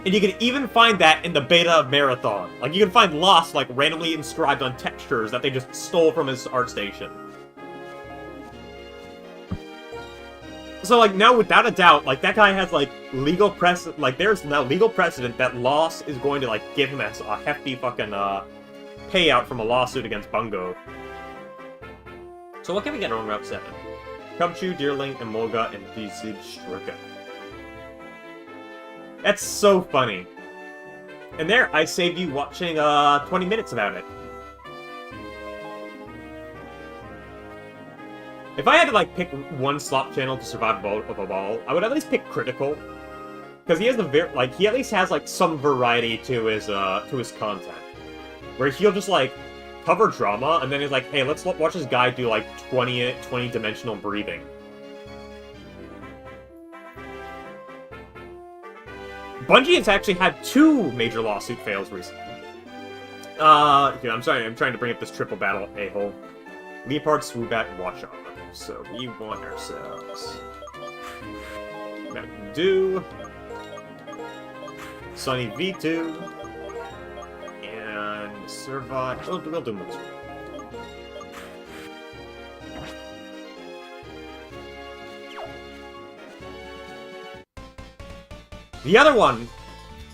And you can even find that in the beta of Marathon. Like, you can find lost, like, randomly inscribed on textures that they just stole from his ArtStation. So, like, now, without a doubt, like, that guy has, like, legal precedent. Like, there's now legal precedent that Loss is going to, like, give him a hefty fucking, payout from a lawsuit against Bungo. So what can we get on Route 7? Cubchoo, Deerling, Emolga, and Visage Strika. That's so funny. And there, I saved you watching 20 minutes about it. If I had to like pick one slop channel to survive of a ball, I would at least pick Critical, because he has he at least has like some variety to his content, where he'll just like cover drama and then he's like, hey, let's watch this guy do like 20-dimensional breathing. Bungie has actually had 2 major lawsuit fails recently. Here, I'm sorry, I'm trying to bring up this triple battle a-hole. Leopard, Swoobat, Watch Armor. So we want ourselves Mountain Dew, Sunny V2, and Survive. We'll do most. The other one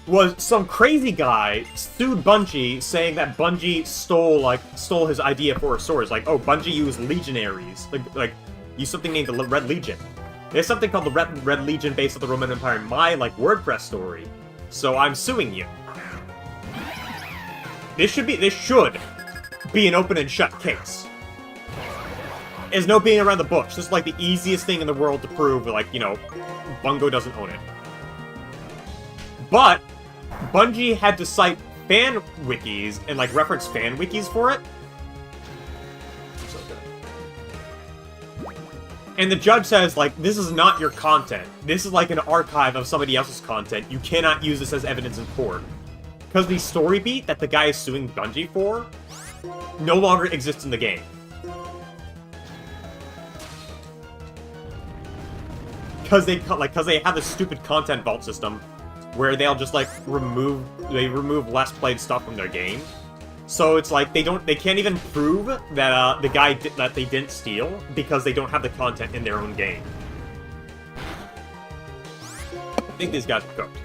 was some crazy guy sued Bungie, saying that Bungie stole his idea for a story. It's like, oh, Bungie used legionaries, like use something named the Red Legion. There's something called the Red Legion based on the Roman Empire in my WordPress story, so I'm suing you. This should be an open and shut case. There's no being around the bush. This is like the easiest thing in the world to prove, like, you know, Bungo doesn't own it. But Bungie had to cite fan wikis and like reference fan wikis for it. So good. And the judge says, like, this is not your content. This is like an archive of somebody else's content. You cannot use this as evidence in court. Because the story beat that the guy is suing Bungie for no longer exists in the game. Because they have this stupid content vault system where they'll just like remove less played stuff from their game. So it's like they can't even prove that that they didn't steal because they don't have the content in their own game. I think these guys are cooked.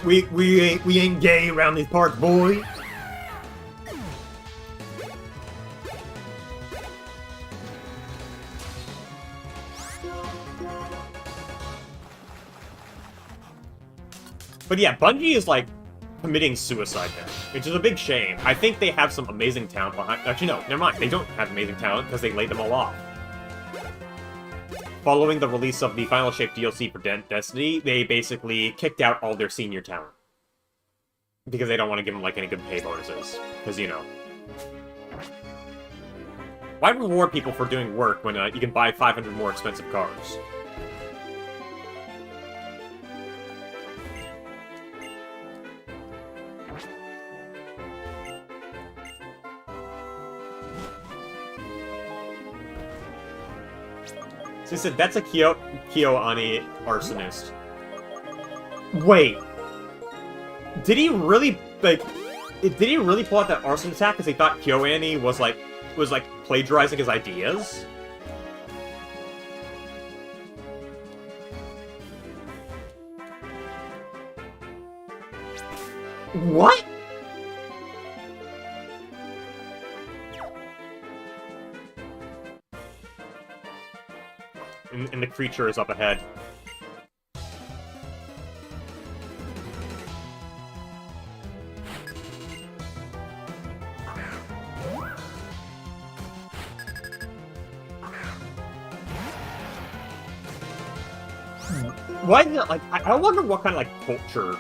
We ain't gay around these parts, boy. But yeah, Bungie is like committing suicide now, which is a big shame. I think they have some amazing talent behind. Actually, no, never mind. They don't have amazing talent because they laid them all off. Following the release of the Final Shape DLC for Destiny, they basically kicked out all their senior talent. Because they don't want to give them, like, any good pay bonuses. Because, you know. Why reward people for doing work when you can buy 500 more expensive cars? So he said, that's a Kyoani arsonist. Wait. Did he really pull out that arson attack because he thought Kyoani was plagiarizing his ideas? What? And the creature is up ahead. Why is it, like, I wonder what kind of, like, culture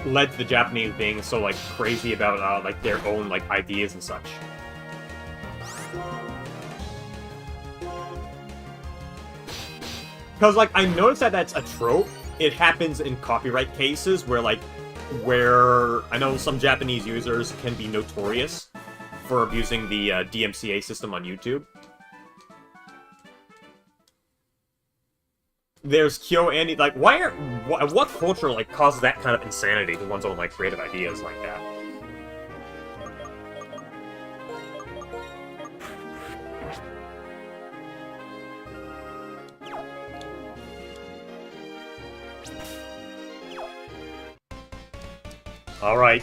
led to the Japanese being so, like, crazy about, like, their own, like, ideas and such. Because, like, I noticed that that's a trope. It happens in copyright cases where I know some Japanese users can be notorious for abusing the DMCA system on YouTube. There's KyoAni, like, what culture, like, causes that kind of insanity to one's own, like, creative ideas like that? Alright.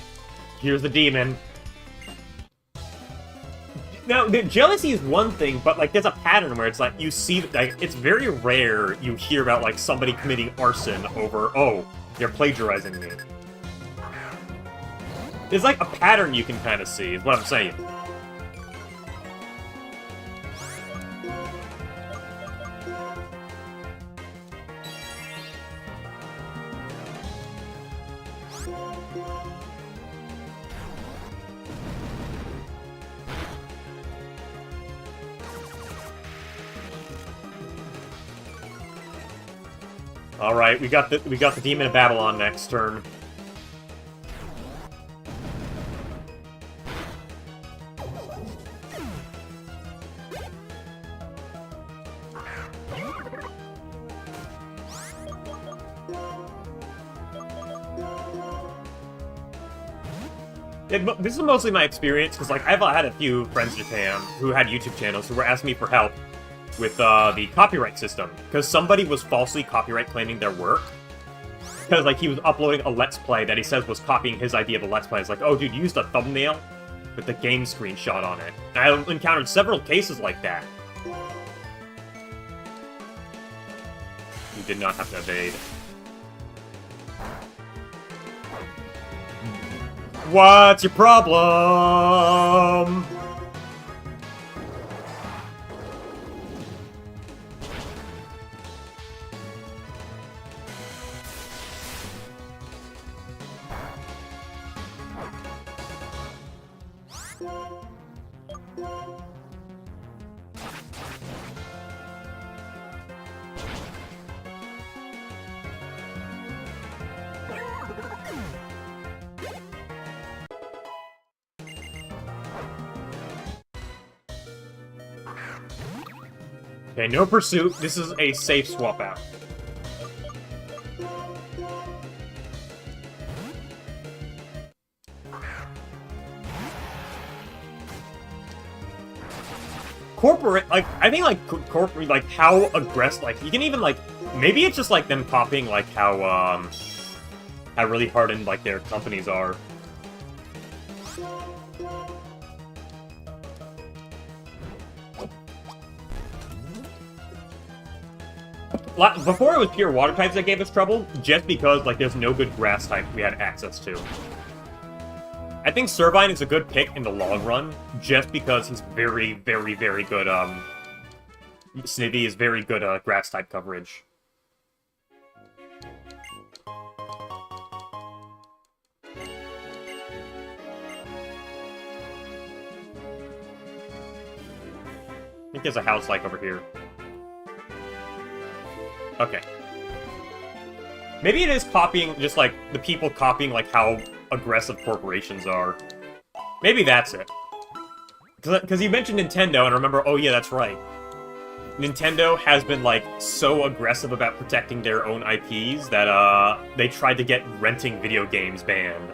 Here's the demon. Now, the jealousy is one thing, but, like, there's a pattern where it's like, you see, like, it's very rare you hear about, like, somebody committing arson over, oh, they're plagiarizing me. There's, like, a pattern you can kind of see, is what I'm saying. Alright, we got the Demon of Babylon next turn. This is mostly my experience, because, like, I've had a few friends in Japan who had YouTube channels who were asking me for help with the copyright system, because somebody was falsely copyright claiming their work. Because, like, he was uploading a Let's Play that he says was copying his idea of a Let's Play. It's like, oh, dude, you used a thumbnail with the game screenshot on it. And I encountered several cases like that. You did not have to evade. What's your problem? Okay, no pursuit. This is a safe swap out. Corporate, like, I think, like, corporate, like, how aggressive, like, you can even, like, maybe it's just, like, them copying, like, how really hardened, like, their companies are. Before it was pure water types that gave us trouble, just because, like, there's no good grass type we had access to. I think Servine is a good pick in the long run, just because he's very, very, very good, Snivy is very good, grass type coverage. I think there's a house, like, over here. Okay. Maybe it is copying, just, like, the people copying, like, how aggressive corporations are. Maybe that's it. Because you mentioned Nintendo, and I remember, oh yeah, that's right. Nintendo has been, like, so aggressive about protecting their own IPs that, they tried to get renting video games banned.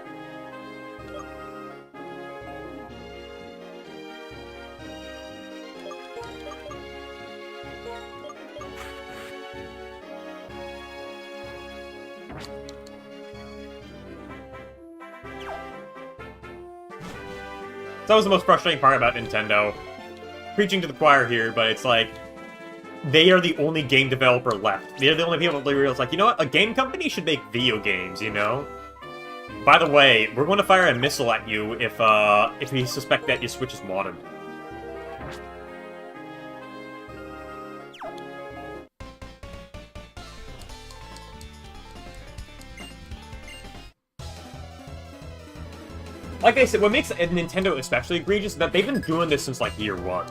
That was the most frustrating part about Nintendo. Preaching to the choir here, but it's like, they are the only game developer left. They're the only people that realize, like, you know what? A game company should make video games, you know? By the way, we're going to fire a missile at you if we suspect that your Switch is modded. Like I said, what makes Nintendo especially egregious is that they've been doing this since, like, year one.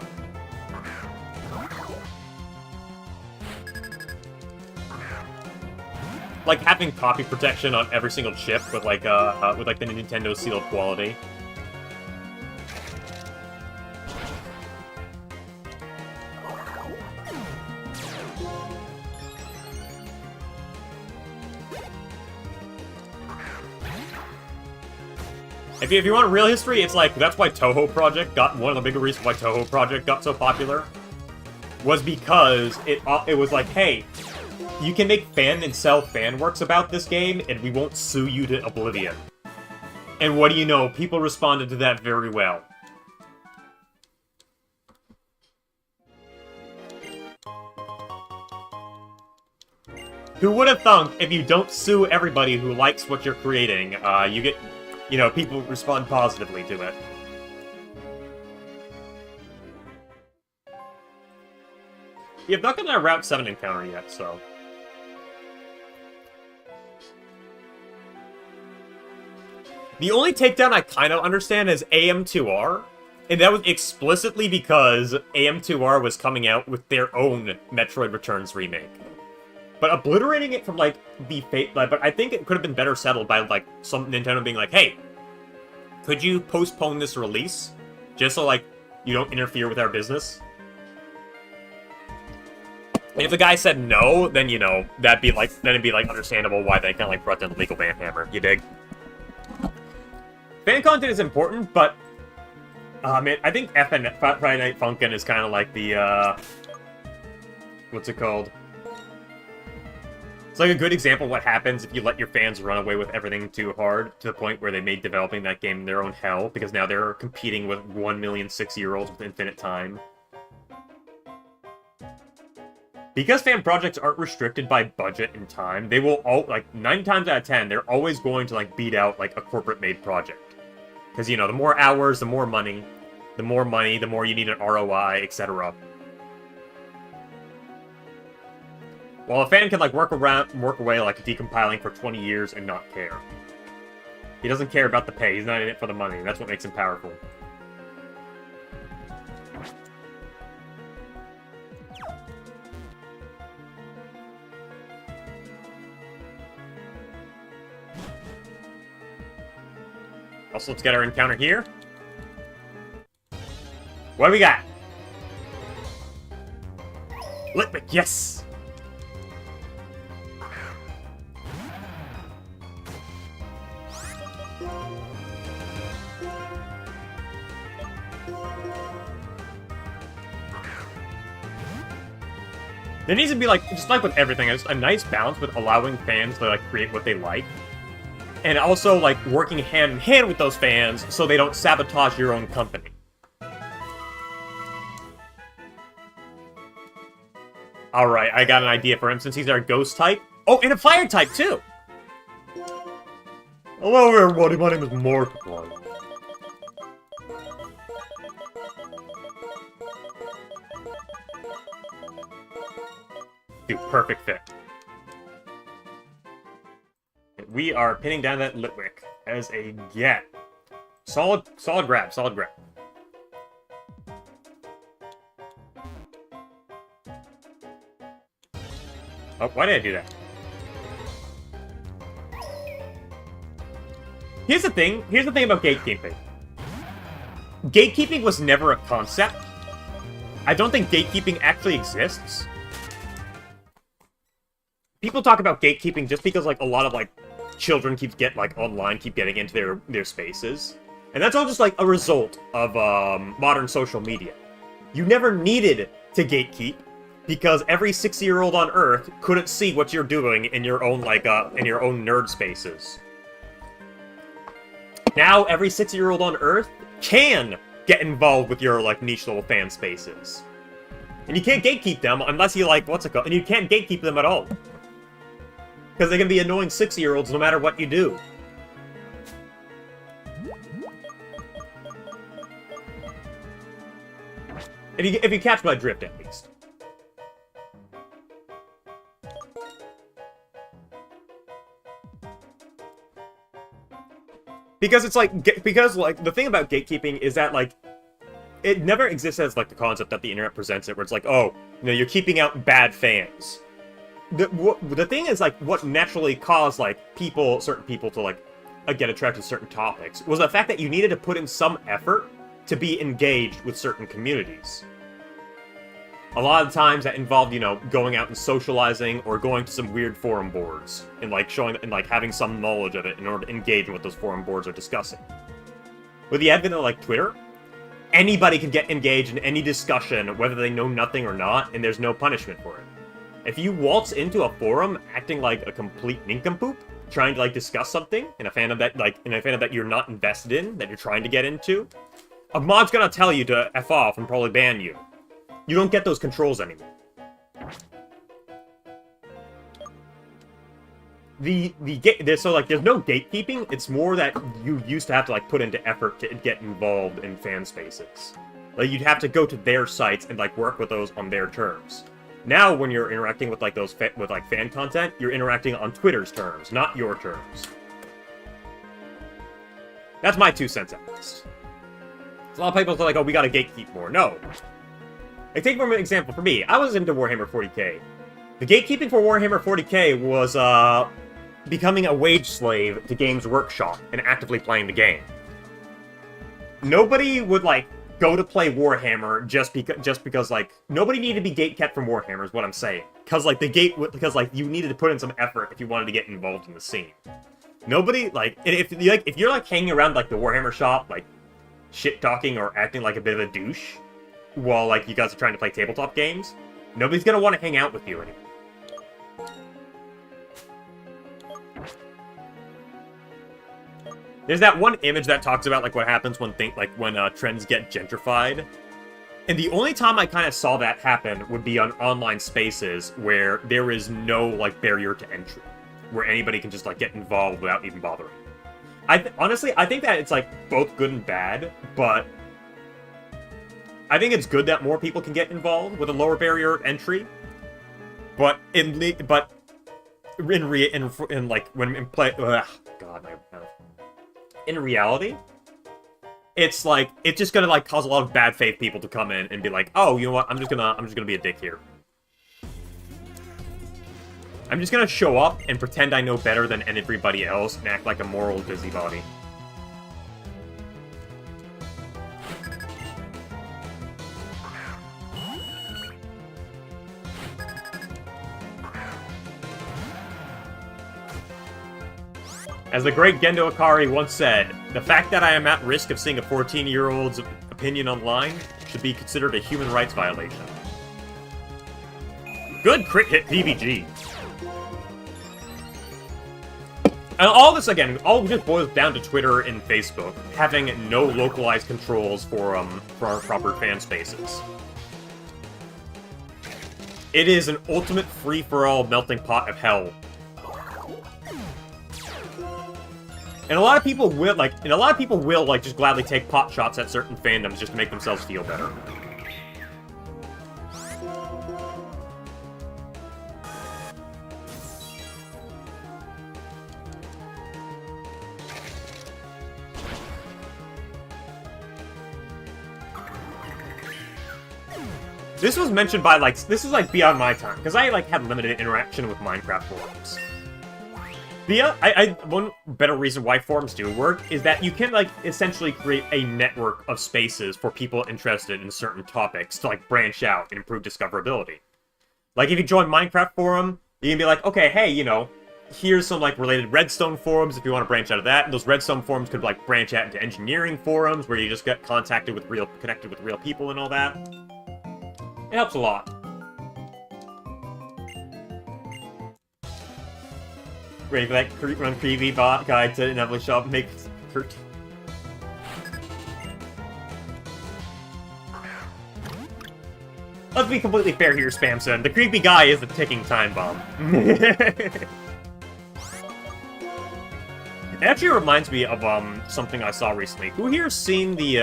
Like, having copy protection on every single chip with, like, the Nintendo seal of quality. If you want real history, it's like, that's why Toho Project got, one of the bigger reasons why Toho Project got so popular was because it was like, hey, you can make fan and sell fan works about this game, and we won't sue you to oblivion. And what do you know? People responded to that very well. Who would have thunk if you don't sue everybody who likes what you're creating, you get, you know, people respond positively to it. You've not gotten a Route 7 encounter yet, so... The only takedown I kind of understand is AM2R, and that was explicitly because AM2R was coming out with their own Metroid Returns remake. But obliterating it from, like, the fate... Like, but I think it could have been better settled by, like, some Nintendo being like, hey, could you postpone this release? Just so, like, you don't interfere with our business? And if the guy said no, then, you know, then it'd be, like, understandable why they kind of, like, brought down the legal ban hammer. You dig? Fan content is important, but... man, I think Friday Night Funkin' is kind of like the, what's it called? It's like a good example of what happens if you let your fans run away with everything too hard, to the point where they made developing that game their own hell, because now they're competing with 1 million 6-year-olds with infinite time. Because fan projects aren't restricted by budget and time, they will all, like, 9 times out of 10, they're always going to, like, beat out, like, a corporate-made project. Because, you know, the more hours, the more money, the more you need an ROI, etc. While a fan can, like, work away, like, decompiling for 20 years and not care. He doesn't care about the pay, he's not in it for the money, that's what makes him powerful. Also, let's get our encounter here. What do we got? Litwick, yes! There needs to be, like, just like with everything, just a nice balance with allowing fans to, like, create what they like. And also, like, working hand in hand with those fans so they don't sabotage your own company. Alright, I got an idea for him, since he's our ghost type. Oh, and a fire type, too! Hello, everybody, my name is Markiplier. Dude, perfect fit. We are pinning down that Litwick as a get. Solid grab, solid grab. Oh, why did I do that? Here's the thing about gatekeeping. Gatekeeping was never a concept. I don't think gatekeeping actually exists. People talk about gatekeeping just because, like, a lot of, like, children keep getting into their spaces. And that's all just, like, a result of, modern social media. You never needed to gatekeep, because every 6-year-old on Earth couldn't see what you're doing in your own, like, in your own nerd spaces. Now, every 6-year-old on Earth can get involved with your, like, niche little fan spaces. And you can't gatekeep them unless you, like, what's it called? And you can't gatekeep them at all. Because they can be annoying 6-year-olds no matter what you do. If you catch my drift, at least. Because it's like, the thing about gatekeeping is that, like, it never exists as, like, the concept that the internet presents it, where it's like, oh, you know, you're keeping out bad fans. The thing is, like, what naturally caused, like, certain people to, like, get attracted to certain topics was the fact that you needed to put in some effort to be engaged with certain communities. A lot of times that involved, you know, going out and socializing or going to some weird forum boards and, like, having some knowledge of it in order to engage in what those forum boards are discussing. With the advent of, like, Twitter, anybody can get engaged in any discussion, whether they know nothing or not, and there's no punishment for it. If you waltz into a forum acting like a complete nincompoop, trying to like discuss something in a fandom that you're not invested in, that you're trying to get into, a mod's gonna tell you to F off and probably ban you. You don't get those controls anymore. So like there's no gatekeeping. It's more that you used to have to like put into effort to get involved in fan spaces. Like you'd have to go to their sites and like work with those on their terms. Now when you're interacting with like fan content, you're interacting on Twitter's terms, not your terms. That's my 2 cents at least. So a lot of people are like, oh, we gotta gatekeep more. No. Like take for an example for me, I was into Warhammer 40k. The gatekeeping for Warhammer 40k was becoming a wage slave to Games Workshop and actively playing the game. Nobody would like go to play Warhammer just because like nobody needed to be gatekept from Warhammer is what I'm saying. Because like you needed to put in some effort if you wanted to get involved in the scene. Nobody like if you're like hanging around like the Warhammer shop like shit talking or acting like a bit of a douche while like you guys are trying to play tabletop games, nobody's gonna want to hang out with you anymore. There's that one image that talks about like what happens when trends get gentrified. And the only time I kind of saw that happen would be on online spaces where there is no like barrier to entry, where anybody can just like get involved without even bothering. Honestly, I think that it's like both good and bad, but I think it's good that more people can get involved with a lower barrier of entry. But in reality, it's like it's just gonna like cause a lot of bad faith people to come in and be like, oh, you know what? I'm just gonna be a dick here. I'm just gonna show up and pretend I know better than everybody else and act like a moral busybody. As the great Gendo Ikari once said, the fact that I am at risk of seeing a 14-year-old's opinion online should be considered a human rights violation. Good crit hit PVG. And all this, again, all just boils down to Twitter and Facebook having no localized controls for our proper fan spaces. It is an ultimate free-for-all melting pot of hell. And a lot of people will just gladly take pot shots at certain fandoms just to make themselves feel better. This was mentioned by, this is, beyond my time, because I, had limited interaction with Minecraft forums. One better reason why forums do work is that you can, essentially create a network of spaces for people interested in certain topics to, branch out and improve discoverability. Like, if you join Minecraft forum, you can be like, okay, hey, here's some, related Redstone forums if you want to branch out of that, and those Redstone forums could, branch out into engineering forums where you just get connected with real people and all that. It helps a lot. Ready for that run preview bot guide to inevitably shop make hurt. Let's be completely fair here, Spamson. The creepy guy is a ticking time bomb. It actually reminds me of something I saw recently. Who here's seen the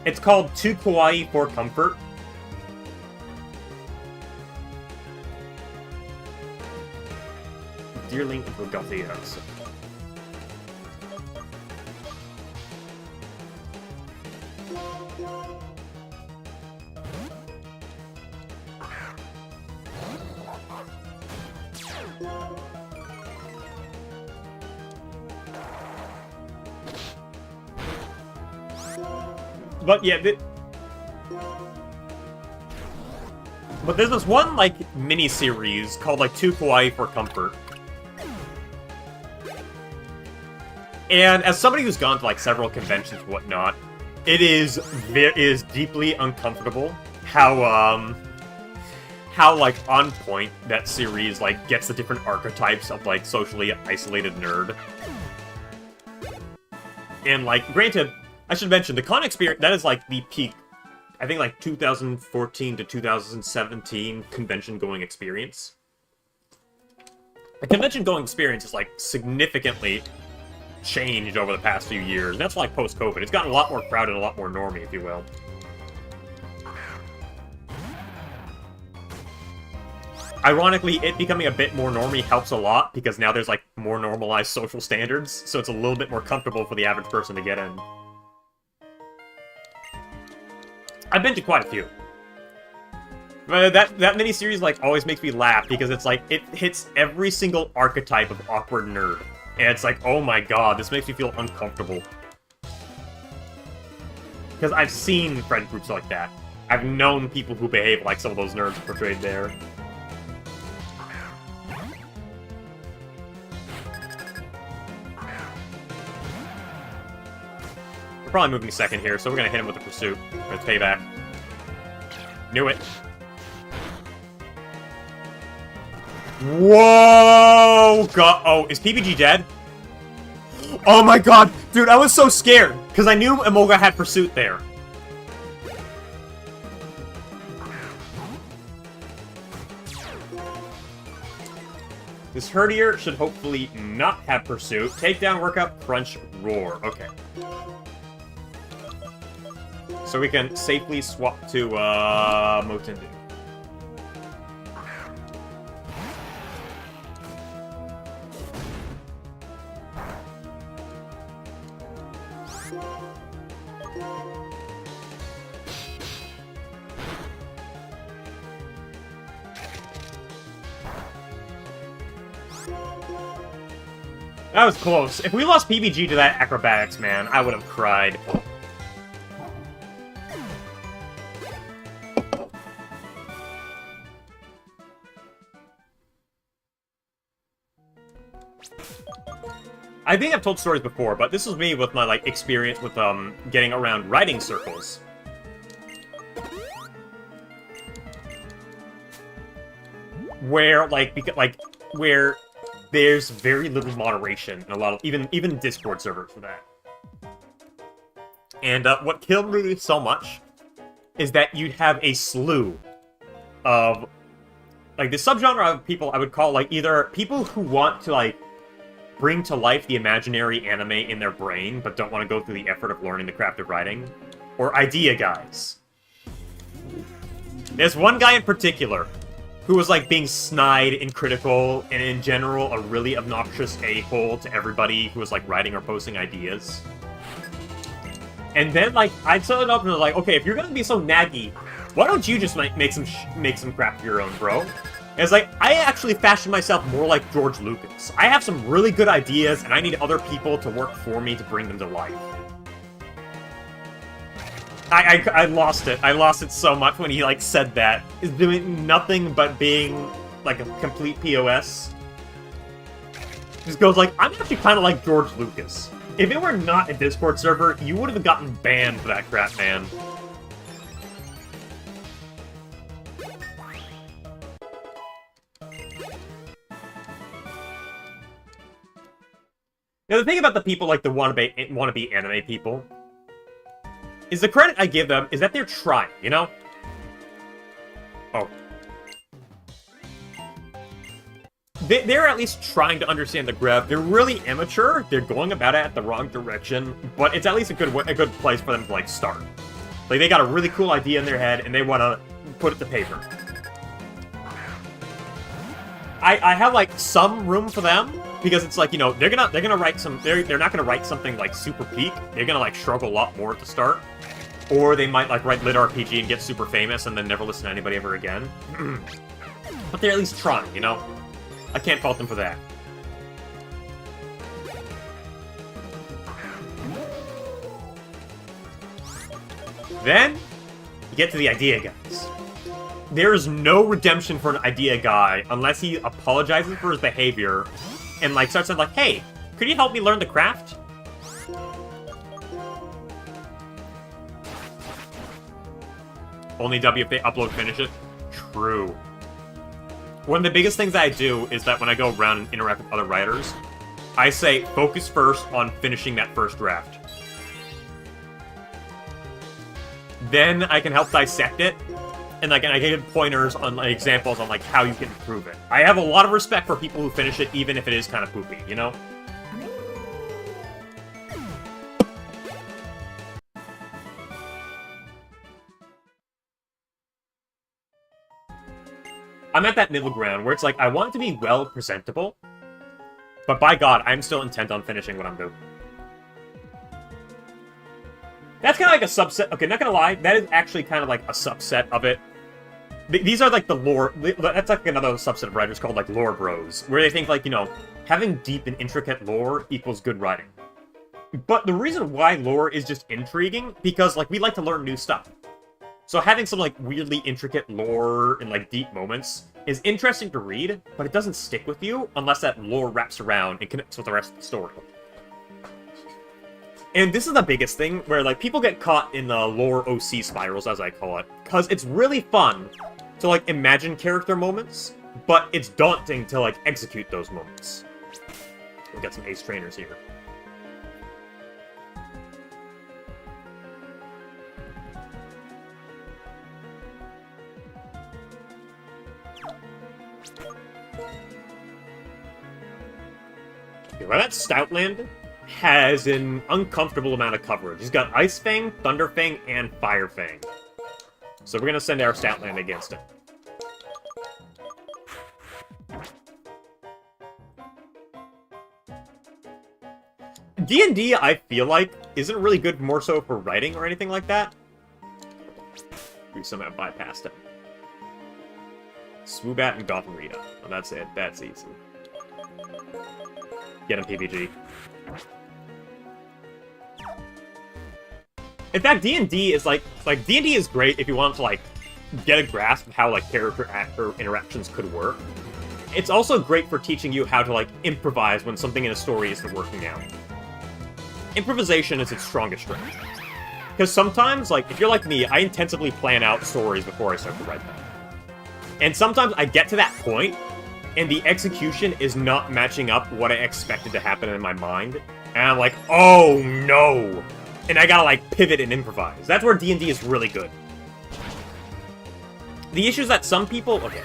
It's called Too Kawaii for Comfort. Dearling and Bugatti, But yeah, but there's this one, mini-series called, Too Kawaii for Comfort. And as somebody who's gone to, several conventions and whatnot, it is deeply uncomfortable how how, like, on point that series, like, gets the different archetypes of, like, socially isolated nerd. And, like, granted, I should mention, the con experience, that is, like, the peak, I think, like, 2014 to 2017 convention-going experience. The convention-going experience is, like, significantly changed over the past few years, and that's, like, post-COVID. It's gotten a lot more crowded, a lot more normie, if you will. Ironically, it becoming a bit more normie helps a lot, because now there's, like, more normalized social standards, so it's a little bit more comfortable for the average person to get in. I've been to quite a few. But that miniseries, like, always makes me laugh, because it's, like, it hits every single archetype of awkward nerd. And it's like, oh my god, this makes me feel uncomfortable. Because I've seen friend groups like that. I've known people who behave like some of those nerds portrayed there. We're probably moving second here, so we're gonna hit him with the pursuit. With payback. Knew it. Whoa! God, oh, is PBG dead? Oh my god! Dude, I was so scared! Because I knew Imoga had pursuit there. This herdier should hopefully not have pursuit. Takedown, workup, crunch, roar. Okay. So we can safely swap to, Motendu. That was close. If we lost PBG to that acrobatics, man, I would have cried. I think I've told stories before, but this was me with my, like, experience with, getting around writing circles. Where, like, where there's very little moderation in a lot of, even Discord servers for that. And, what killed me so much is that you'd have a slew of, like, the subgenre of people I would call, like, either people who want to, like, bring to life the imaginary anime in their brain, but don't want to go through the effort of learning the craft of writing. Or idea guys. There's one guy in particular who was, like, being snide and critical, and in general, a really obnoxious a-hole to everybody who was, like, writing or posting ideas. And then, like, I'd set it up and was like, okay, if you're gonna be so naggy, why don't you just make some crap of your own, bro? And it's like, I actually fashioned myself more like George Lucas. I have some really good ideas, and I need other people to work for me to bring them to life. I lost it. I lost it so much when he, like, said that. He's doing nothing but being, like, a complete POS. Just goes like, I'm actually kind of like George Lucas. If it were not a Discord server, you would have gotten banned for that crap, man. Now, the thing about the people like the wannabe anime people is the credit I give them is that they're trying, you know? Oh. They're at least trying to understand the graph. They're really immature. They're going about it at the wrong direction, but it's at least a good place for them to, like, start. Like, they got a really cool idea in their head, and they want to put it to paper. I have, like, some room for them, because it's like, you know, they're gonna write some, they're not gonna write something, like, super peak. They're gonna, like, struggle a lot more at the start. Or they might, like, write lit RPG and get super famous and then never listen to anybody ever again. But they're at least trying, you know? I can't fault them for that. Then, you get to the idea guys. There is no redemption for an idea guy unless he apologizes for his behavior and, like, starts saying, like, hey, could you help me learn the craft? Only W if they upload finish it? True. One of the biggest things I do is that when I go around and interact with other writers, I say, focus first on finishing that first draft. Then I can help dissect it, and like, I give pointers on like, examples on like how you can improve it. I have a lot of respect for people who finish it, even if it is kind of poopy, you know? I'm at that middle ground where it's like, I want it to be well presentable, but by God, I'm still intent on finishing what I'm doing. That's kind of like a subset. Okay, not gonna lie, that is actually kind of like a subset of it. These are like the lore. That's like another subset of writers called like lore bros, where they think like, you know, having deep and intricate lore equals good writing. But the reason why lore is just intriguing, because like we like to learn new stuff. So having some, like, weirdly intricate lore and, like, deep moments is interesting to read, but it doesn't stick with you unless that lore wraps around and connects with the rest of the story. And this is the biggest thing, where, like, people get caught in the lore OC spirals, as I call it, because it's really fun to, like, imagine character moments, but it's daunting to, like, execute those moments. We've got some ace trainers here. Well, that Stoutland has an uncomfortable amount of coverage. He's got Ice Fang, Thunder Fang, and Fire Fang. So we're gonna send our Stoutland against him. D&D, I feel like, isn't really good more so for writing or anything like that. We somehow bypassed him. Swoobat and Gothamrita. Oh, that's it. That's easy. Get him, PvG. In fact, D&D is like D&D is great if you want to like get a grasp of how like character interactions could work. It's also great for teaching you how to like improvise when something in a story isn't working out. Improvisation is its strongest strength. Because sometimes, like, if you're like me, I intensively plan out stories before I start to write them. And sometimes I get to that point, and the execution is not matching up what I expected to happen in my mind. And I'm like, oh no! And I gotta, like, pivot and improvise. That's where D&D is really good. The issue is that some people... Okay.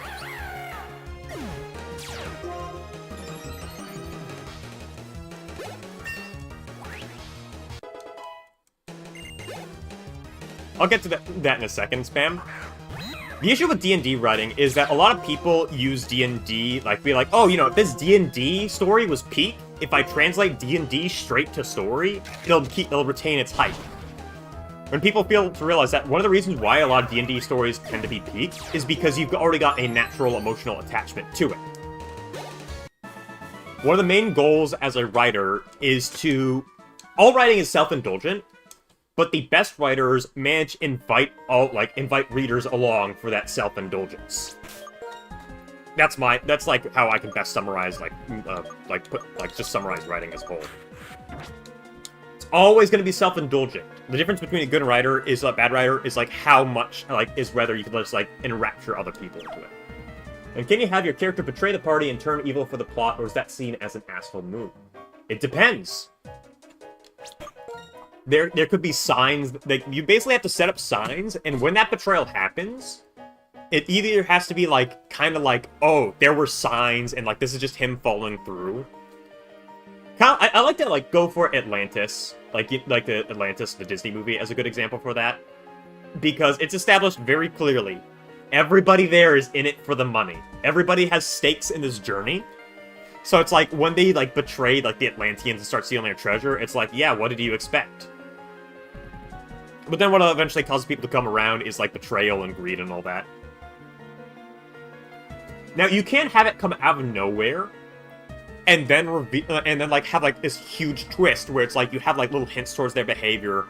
I'll get to that in a second, Spam. The issue with D&D writing is that a lot of people use D&D, like, be like, oh, you know, if this D&D story was peak, if I translate D&D straight to story, it'll retain its hype. When people fail to realize that one of the reasons why a lot of D&D stories tend to be peak is because you've already got a natural emotional attachment to it. One of the main goals as a writer is to... All writing is self-indulgent, but the best writers manage to invite readers along for that self-indulgence. That's like how I can best summarize just summarize writing as a whole. It's always going to be self-indulgent. The difference between a good writer is a bad writer is like how much is whether you can just like enrapture other people into it. And can you have your character betray the party and turn evil for the plot, or is that seen as an asshole move? It depends. There could be signs that you basically have to set up signs, and when that betrayal happens, it either has to be like kind of like, oh, there were signs, and like this is just him following through. I like to like go for Atlantis, like the Atlantis, the Disney movie, as a good example for that, because it's established very clearly. Everybody there is in it for the money. Everybody has stakes in this journey. So it's like, when they, like, betray, like, the Atlanteans and start stealing their treasure, it's like, yeah, what did you expect? But then what eventually causes people to come around is, like, betrayal and greed and all that. Now, you can't have it come out of nowhere, and then, like, have, like, this huge twist where it's like, you have, like, little hints towards their behavior.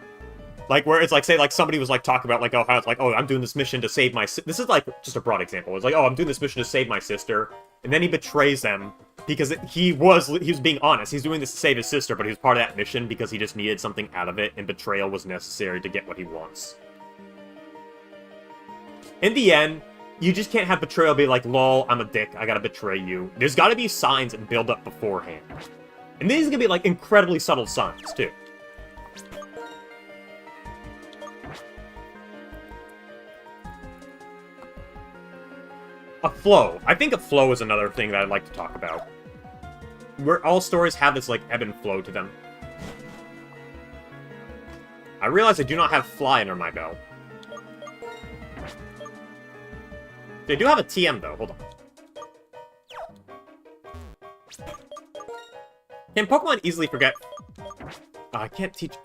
Like, where it's like, say, like, somebody was, like, talking about, like, oh, how it's like, oh, I'm doing this mission to save my This is, like, just a broad example. It's like, oh, I'm doing this mission to save my sister. And then he betrays them because he was being honest. He's doing this to save his sister, but he was part of that mission because he just needed something out of it, and betrayal was necessary to get what he wants. In the end, You just can't have betrayal be like, lol, I'm a dick, I gotta betray you. There's gotta be signs and build up beforehand. And these are gonna be, like, incredibly subtle signs, too. A flow. I think a flow is another thing that I'd like to talk about. Where all stories have this, like, ebb and flow to them. I realize I do not have fly under my belt. They do have a TM, though. Hold on. Can Pokemon easily forget? I can't teach...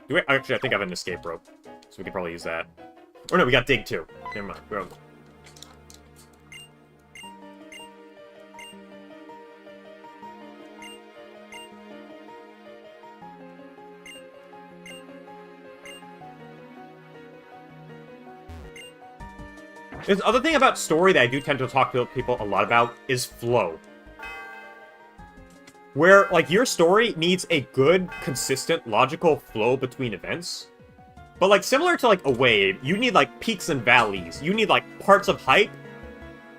do we... Actually, I think I have an escape rope. So we can probably use that. Or no, we got Dig, too. Never mind. We're... There's the other thing about story that I do tend to talk to people a lot about is flow. Where, like, your story needs a good, consistent, logical flow between events. But, like, similar to, like, a wave, you need, like, peaks and valleys. You need, like, parts of hype,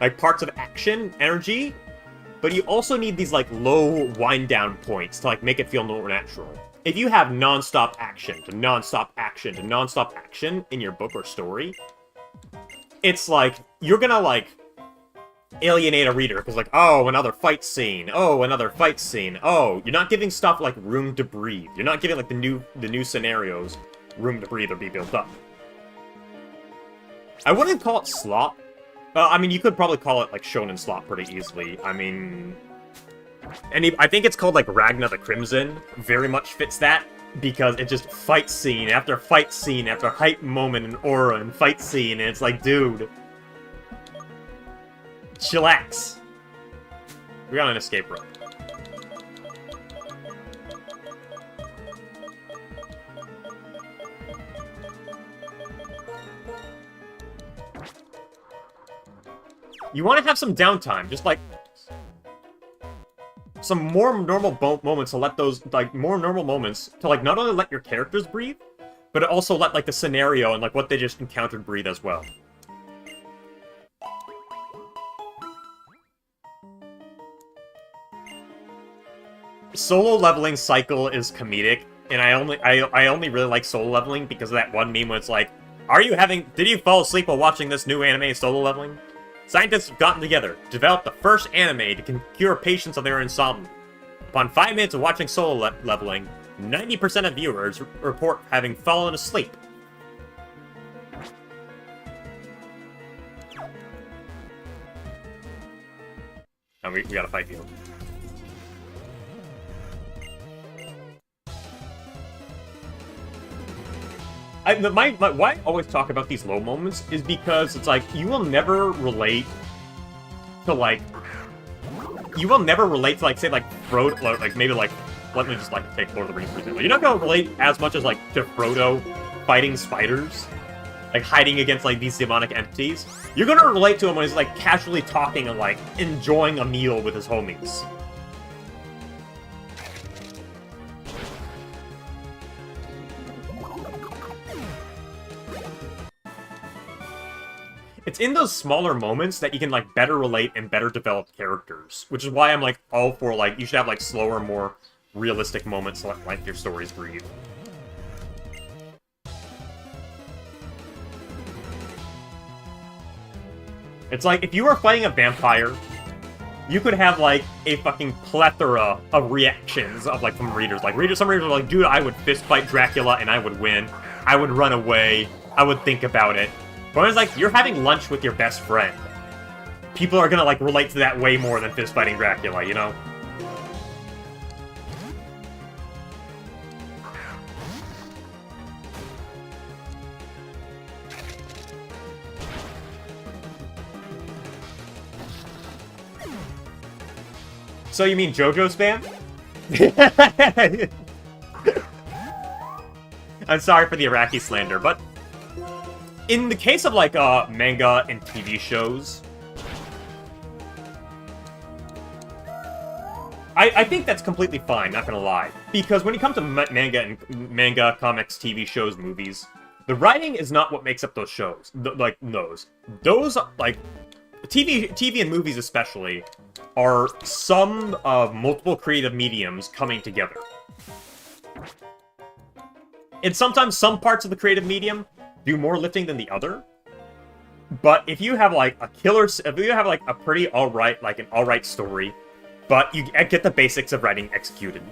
like, parts of action, energy. But you also need these, like, low wind-down points to, like, make it feel more natural. If you have non-stop action to non-stop action to non-stop action in your book or story... It's like, you're gonna, like, alienate a reader, because, like, oh, another fight scene, oh, another fight scene, oh, you're not giving stuff, like, room to breathe. You're not giving, like, the new scenarios room to breathe or be built up. I wouldn't call it slop. I mean, you could probably call it, like, shonen slop pretty easily. I mean... I think it's called, like, Ragna the Crimson. Very much fits that. Because it just fight scene after fight scene after hype moment and aura and fight scene, and it's like, dude. Chillax. We're on an escape rope. You want to have some downtime, just like... some more normal moments to let those, like, more normal moments to, like, not only let your characters breathe, but also let, like, the scenario and, like, what they just encountered breathe as well. Solo leveling cycle is comedic, and I only really like solo leveling because of that one meme where it's like, did you fall asleep while watching this new anime, Solo Leveling? Scientists have gotten together, developed the first anime to cure patients of their insomnia. Upon 5 minutes of watching Solo Leveling, 90% of viewers report having fallen asleep. Oh, we gotta fight you. Why I always talk about these low moments is because it's like, you will never relate to, like, say, like, Frodo, like, maybe, like, let me just, like, take Lord of the Rings, for example. You're not gonna relate as much as, like, to Frodo fighting spiders, like, hiding against, like, these demonic entities. You're gonna relate to him when he's, like, casually talking and, like, enjoying a meal with his homies. It's in those smaller moments that you can, like, better relate and better develop characters. Which is why I'm, like, all for, like, you should have, like, slower, more realistic moments to let, like, your stories breathe. It's like, if you were fighting a vampire, you could have, like, a fucking plethora of reactions of, like, from readers. Like, some readers are like, dude, I would fist fight Dracula and I would win. I would run away. I would think about it. But it's like, you're having lunch with your best friend. People are gonna, like, relate to that way more than fist-fighting Dracula, you know? So you mean JoJo's fan? I'm sorry for the Iraqi slander, but... in the case of, like, manga and TV shows, I think that's completely fine, not gonna lie. Because when you come to manga, comics, TV shows, movies, The writing is not what makes up those shows. Those, like, TV and movies especially, are some of multiple creative mediums coming together. And sometimes some parts of the creative medium do more lifting than the other. But if you have, like, if you have, like, a pretty alright story, but you get the basics of writing executed,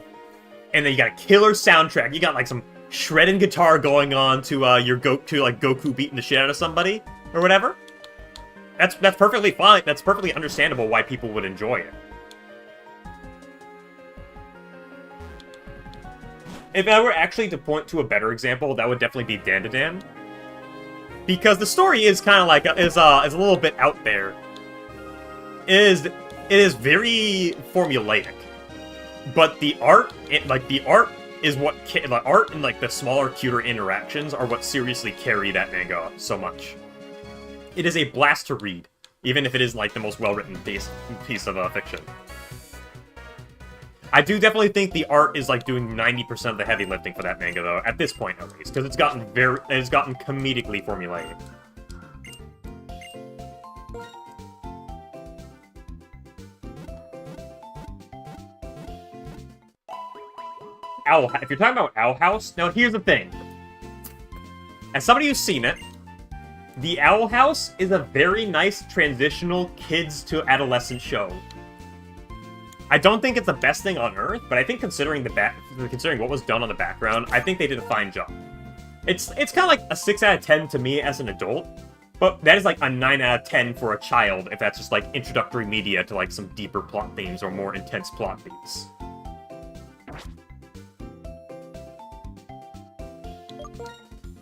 and then you got a killer soundtrack, you got, like, some shredding guitar going on to, Goku beating the shit out of somebody, or whatever, that's perfectly fine. That's perfectly understandable why people would enjoy it. If I were actually to point to a better example, that would definitely be Dan. Because the story is kind of like, is a little bit out there. It is very formulaic. But the art is what, the art and, like, the smaller, cuter interactions are what seriously carry that manga so much. It is a blast to read, even if it isn't, like, the most well-written piece of fiction. I do definitely think the art is, like, doing 90% of the heavy lifting for that manga, though, at this point, at least, because it's gotten comedically formulaic. If you're talking about Owl House, now here's the thing. As somebody who's seen it, the Owl House is a very nice transitional kids to adolescent show. I don't think it's the best thing on earth, but I think considering what was done on the background, I think they did a fine job. It's kind of like a 6 out of 10 to me as an adult, but that is like a 9 out of 10 for a child if that's just like introductory media to like some deeper plot themes or more intense plot beats.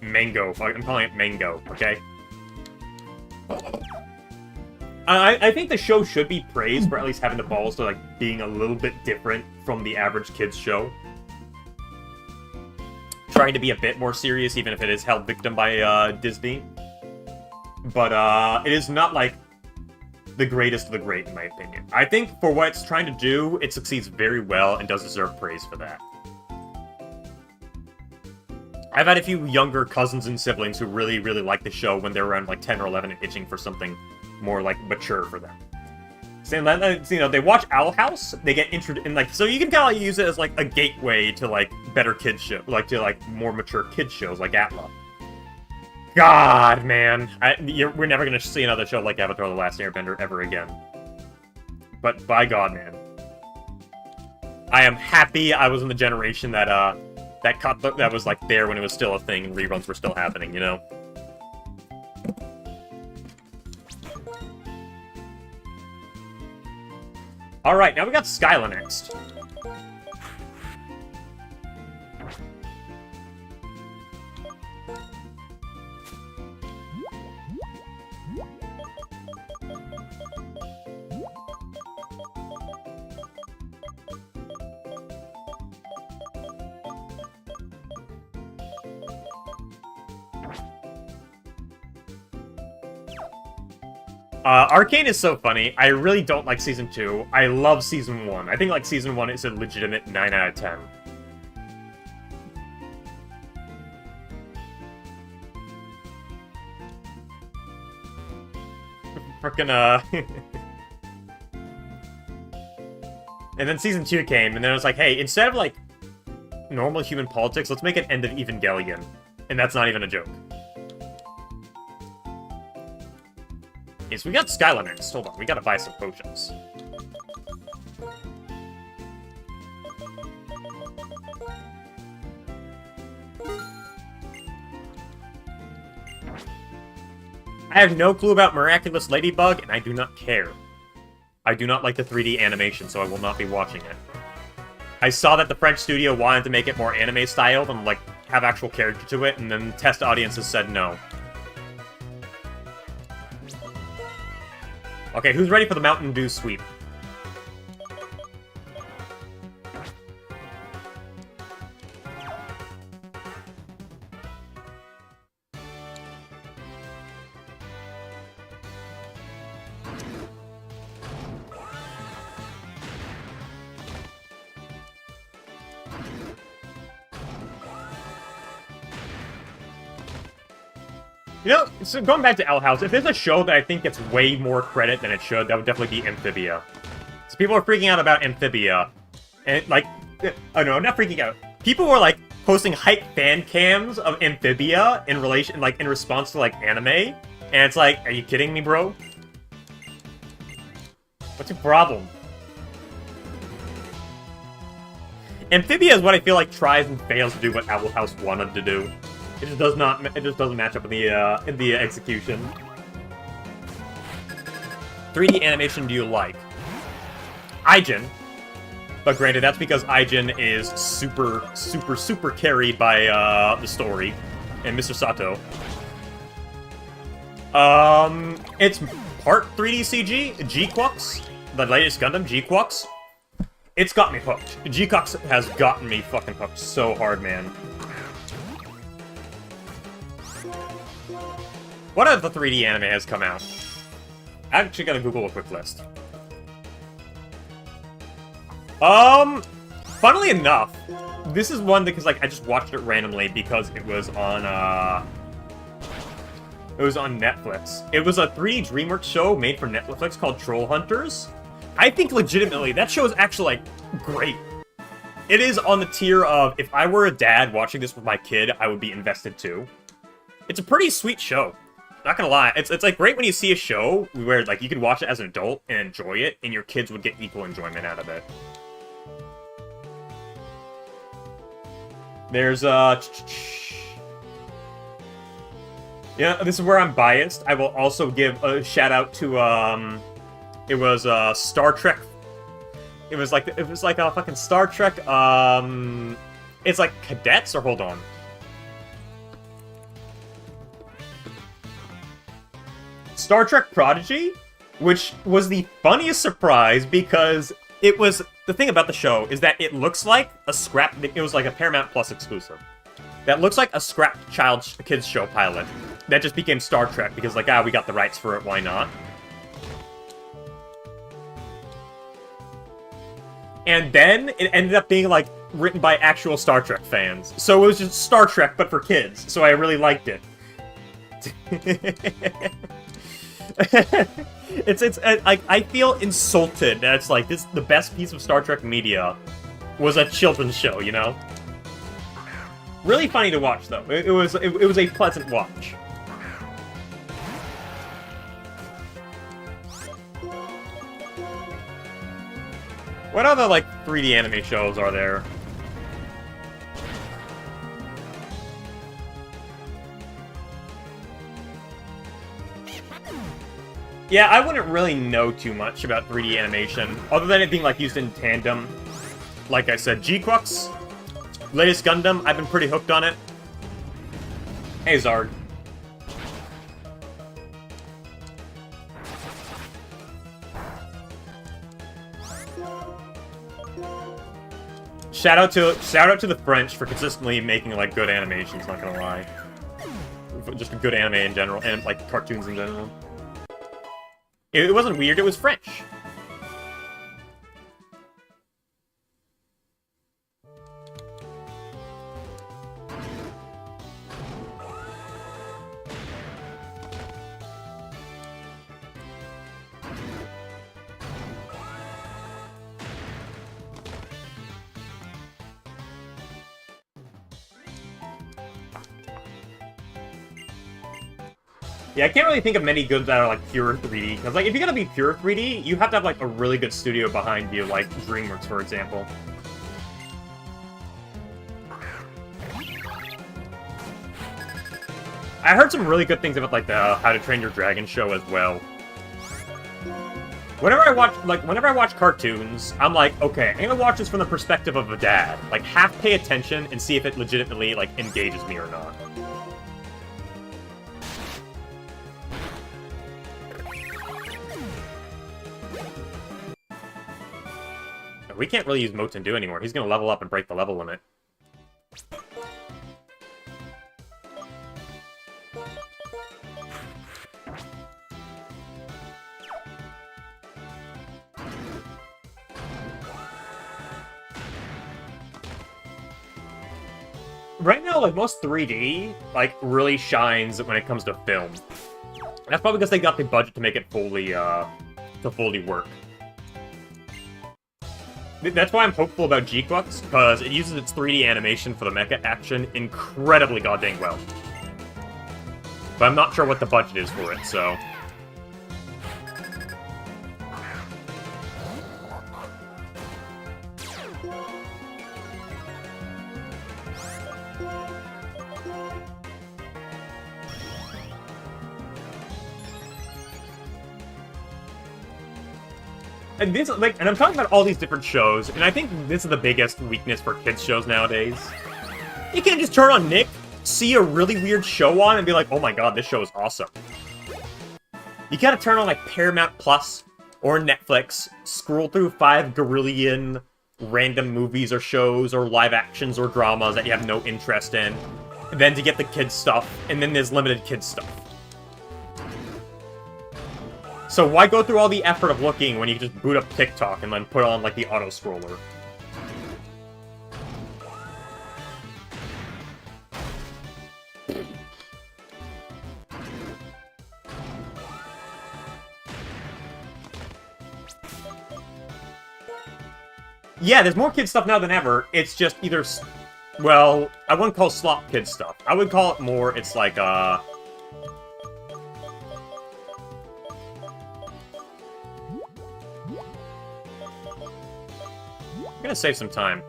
Mango. I'm calling it Mango, okay? I think the show should be praised for at least having the balls to, like, being a little bit different from the average kids show. Trying to be a bit more serious, even if it is held victim by, Disney. But, it is not, like, the greatest of the great, in my opinion. I think for what it's trying to do, it succeeds very well and does deserve praise for that. I've had a few younger cousins and siblings who really, really like the show when they're around, like, 10 or 11 and itching for something more, like, mature for them. So, you know, they watch Owl House, they get introduced, and, like, so you can kind of use it as, like, a gateway to, like, better kids show, like, to, like, more mature kids shows, like Atla. God, man. We're never gonna see another show like Avatar: The Last Airbender ever again. But, by God, man. I am happy I was in the generation that was, like, there when it was still a thing and reruns were still happening, you know? Alright, now we got Skyla next. Arcane is so funny. I really don't like Season 2. I love Season 1. I think, like, Season 1 is a legitimate 9 out of 10. Frickin', And then Season 2 came, and then it was like, hey, instead of, like, normal human politics, let's make it end of Evangelion. And that's not even a joke. Okay, so we got Skyla next. Hold on, we gotta buy some potions. I have no clue about Miraculous Ladybug, and I do not care. I do not like the 3D animation, so I will not be watching it. I saw that the French studio wanted to make it more anime-styled and, like, have actual character to it, and then test audiences said no. Okay, who's ready for the Mountain Dew sweep? You know, so going back to Owl House, if there's a show that I think gets way more credit than it should, that would definitely be Amphibia. So people are freaking out about Amphibia. And, like, oh no, not freaking out. People were, like, posting hype fan cams of Amphibia in relation, like, in response to, like, anime. And it's like, are you kidding me, bro? What's your problem? Amphibia is what I feel like tries and fails to do what Owl House wanted to do. It just does not. It just doesn't match up in the execution. 3D animation do you like? Aijin. But granted, that's because Aijin is super carried by the story and Mr. Sato. It's part 3D CG. G-Quux, the latest Gundam, G-Quux. It's got me hooked. G-Quux has gotten me fucking hooked so hard, man. What other 3D anime has come out? I'm actually gonna Google a quick list. Funnily enough, this is one because, like, I just watched it randomly because it was on, Netflix. It was a 3D DreamWorks show made for Netflix called Troll Hunters. I think legitimately, that show is actually, like, great. It is on the tier of, if I were a dad watching this with my kid, I would be invested too. It's a pretty sweet show. Not gonna lie, it's like great when you see a show where, like, you could watch it as an adult and enjoy it, and your kids would get equal enjoyment out of it. There's, yeah, this is where I'm biased. I will also give a shout-out to, it was, Star Trek. It was like a fucking Star Trek, it's like Cadets, or hold on. Star Trek Prodigy, which was the funniest surprise because it was... The thing about the show is that it looks like a scrap... It was like a Paramount Plus exclusive. That looks like a scrap kids show pilot. That just became Star Trek because, like, we got the rights for it, why not? And then it ended up being, like, written by actual Star Trek fans. So it was just Star Trek, but for kids. So I really liked it. I feel insulted that it's like the best piece of Star Trek media was a children's show, you know? Really funny to watch though. It was a pleasant watch. What other, like, 3D anime shows are there? Yeah, I wouldn't really know too much about 3D animation, other than it being, like, used in tandem. Like I said, G-Quux, latest Gundam, I've been pretty hooked on it. Hey, Zard. Shout out to the French for consistently making, like, good animations, not gonna lie. Just good anime in general, and, like, cartoons in general. It wasn't weird, it was French. Yeah, I can't really think of many goods that are, like, pure 3D. Because, like, if you're gonna be pure 3D, you have to have, like, a really good studio behind you, like DreamWorks, for example. I heard some really good things about, like, the How to Train Your Dragon show as well. Whenever I watch cartoons, I'm like, okay, I'm gonna watch this from the perspective of a dad. Like, half pay attention and see if it legitimately, like, engages me or not. We can't really use Motendu anymore. He's gonna level up and break the level limit. right now, like, most 3D, like, really shines when it comes to film. That's probably because they got the budget to make it fully work. That's why I'm hopeful about G-Quux, because it uses its 3D animation for the mecha action incredibly goddamn well. But I'm not sure what the budget is for it, so... And this, like, and I'm talking about all these different shows, and I think this is the biggest weakness for kids shows nowadays. You can't just turn on Nick, see a really weird show on, and be like, oh my god, this show is awesome. You gotta turn on, like, Paramount Plus or Netflix, scroll through 5 gorillion random movies or shows or live actions or dramas that you have no interest in, and then to get the kids stuff, and then there's limited kids stuff. So why go through all the effort of looking when you can just boot up TikTok and then put on, like, the auto-scroller? Yeah, there's more kids stuff now than ever. It's just either... Well, I wouldn't call slop kids stuff. I would call it more, it's like, I'm gonna save some time.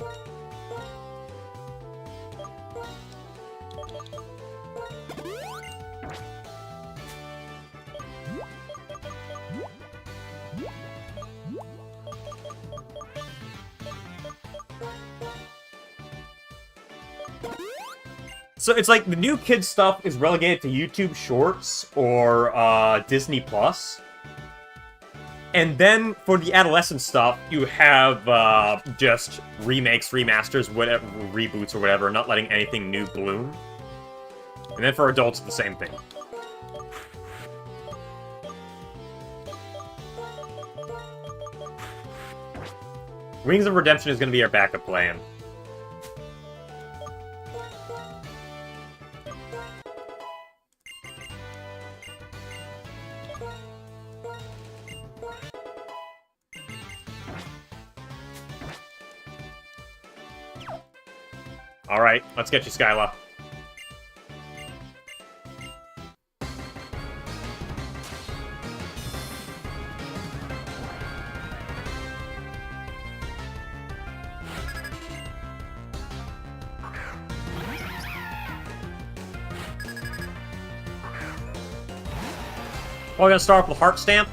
So it's like the new kids stuff is relegated to YouTube Shorts or Disney Plus. And then, for the adolescent stuff, you have, just remakes, remasters, whatever, reboots or whatever, not letting anything new bloom. And then for adults, it's the same thing. Wings of Redemption is going to be our backup plan. Alright, let's get you, Skyla. Oh, we're gonna start off with Heart Stamp?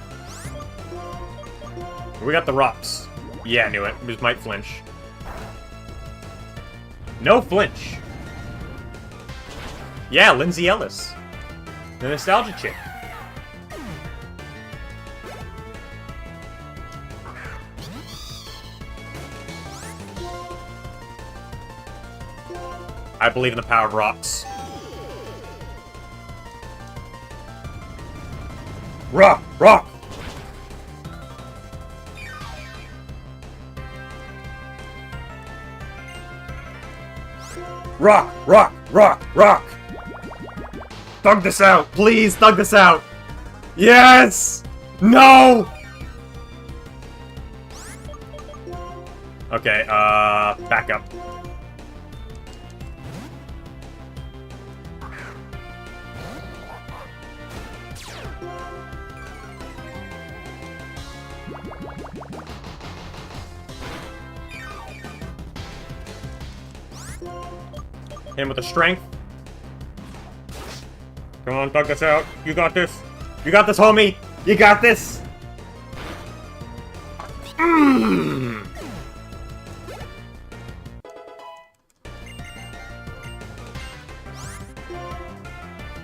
We got the rocks. Yeah, I knew it. We just might flinch. No flinch. Yeah, Lindsay Ellis. The nostalgia chick. I believe in the power of rocks. Rock! Rock! Rock! Rock! Rock! Rock! Thug this out! Please, thug this out! Yes! No! Okay, back up. Hit him with the strength. Come on, thug this out. You got this. You got this, homie. You got this.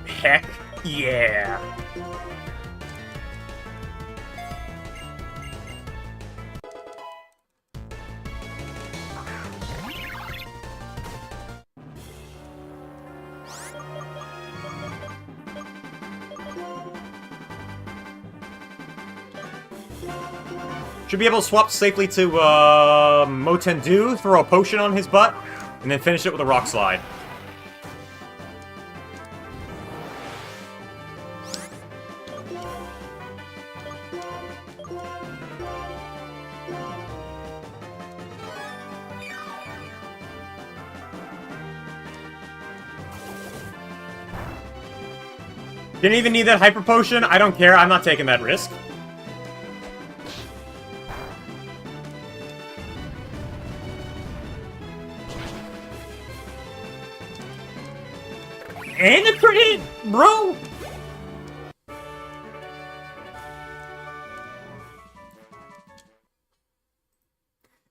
Heck yeah. Should be able to swap safely to, Motendu, throw a potion on his butt, and then finish it with a rock slide. Didn't even need that hyper potion. I don't care. I'm not taking that risk. And a crit, bro!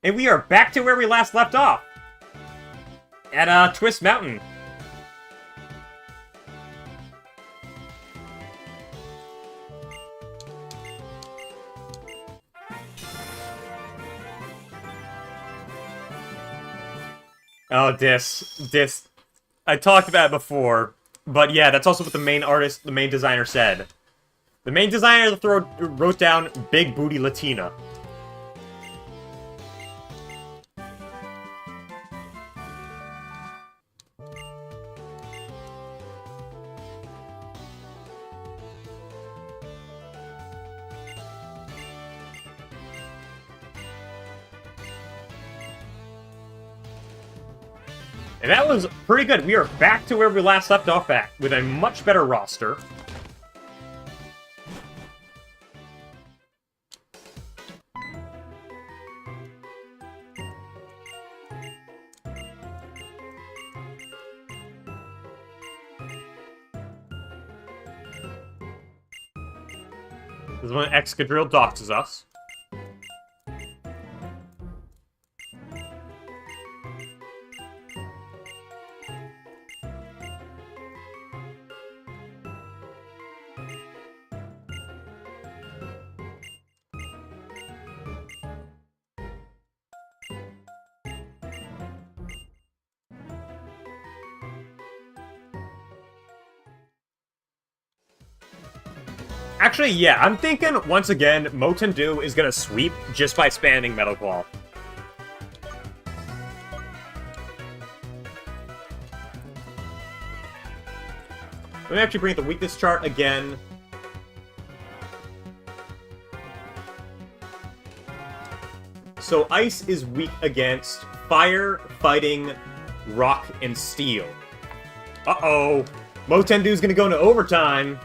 And we are back to where we last left off. At, Twist Mountain. Oh, this. I talked about it before, but yeah, that's also what the main designer said. The main designer wrote down Big Booty Latina. And that was pretty good. We are back to where we last left off at, with a much better roster. This is when Excadrill doxes us. Actually, yeah, I'm thinking, once again, Motendu is gonna sweep just by spamming Metal Claw. Let me actually bring up the weakness chart again. So Ice is weak against Fire, Fighting, Rock, and Steel. Uh-oh! Motendu's gonna go into overtime!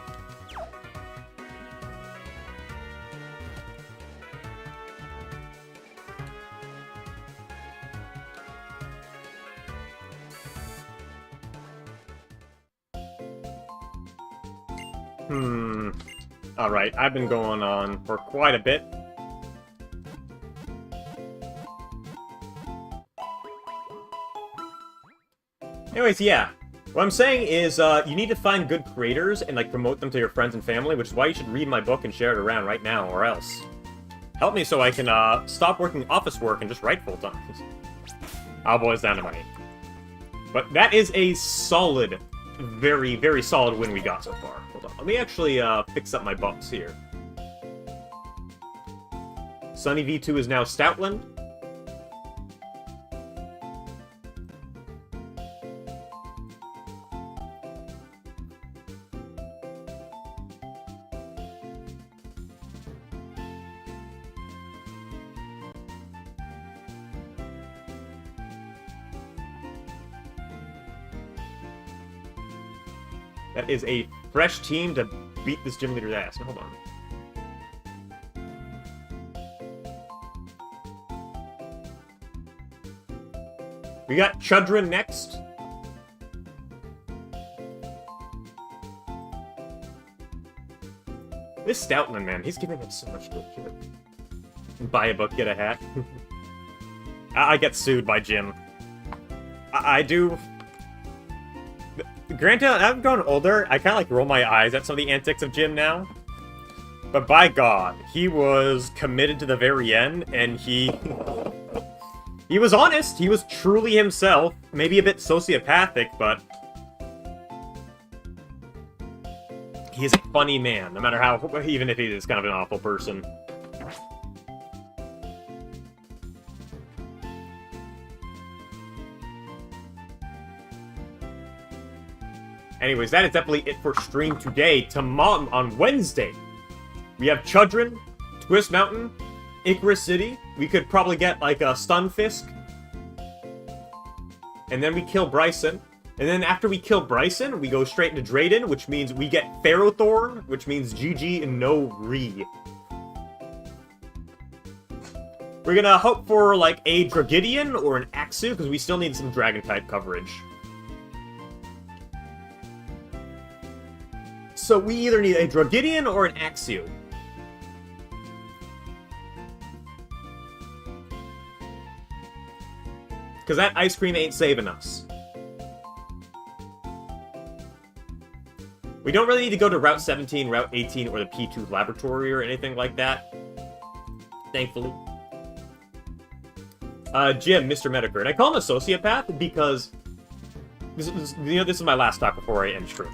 Alright, I've been going on for quite a bit. Anyways, yeah. What I'm saying is, you need to find good creators and, like, promote them to your friends and family, which is why you should read my book and share it around right now, or else. Help me so I can, stop working office work and just write full-time. All boils down to money. But that is a solid, very, very solid win we got so far. Hold on. Let me actually, fix up my buffs here. Sunny V2 is now Stoutland. That is a fresh team to beat this gym leader's ass. Now, hold on. We got Chudra next. This Stoutland, man, he's giving us so much good shit. Buy a book, get a hat. I get sued by Jim. I do... Granted, I've grown older, I kind of like roll my eyes at some of the antics of Jim now. But by God, he was committed to the very end, and he was honest, he was truly himself. Maybe a bit sociopathic, but he's a funny man, no matter how, even if he is kind of an awful person. Anyways, that is definitely it for stream today. Tomorrow, on Wednesday, we have Chudrin, Twist Mountain, Icarus City. We could probably get, like, a Stunfisk. And then we kill Bryson. And then after we kill Bryson, we go straight into Drayden, which means we get Ferrothorn, which means GG and no re. We're gonna hope for, like, a Dragidian or an Axu, because we still need some Dragon-type coverage. So we either need a Dragidian or an Axu. Because that ice cream ain't saving us. We don't really need to go to Route 17, Route 18, or the P2 laboratory or anything like that. Thankfully. Jim, Mr. Medicare. And I call him a sociopath because... This is my last talk before I end stream.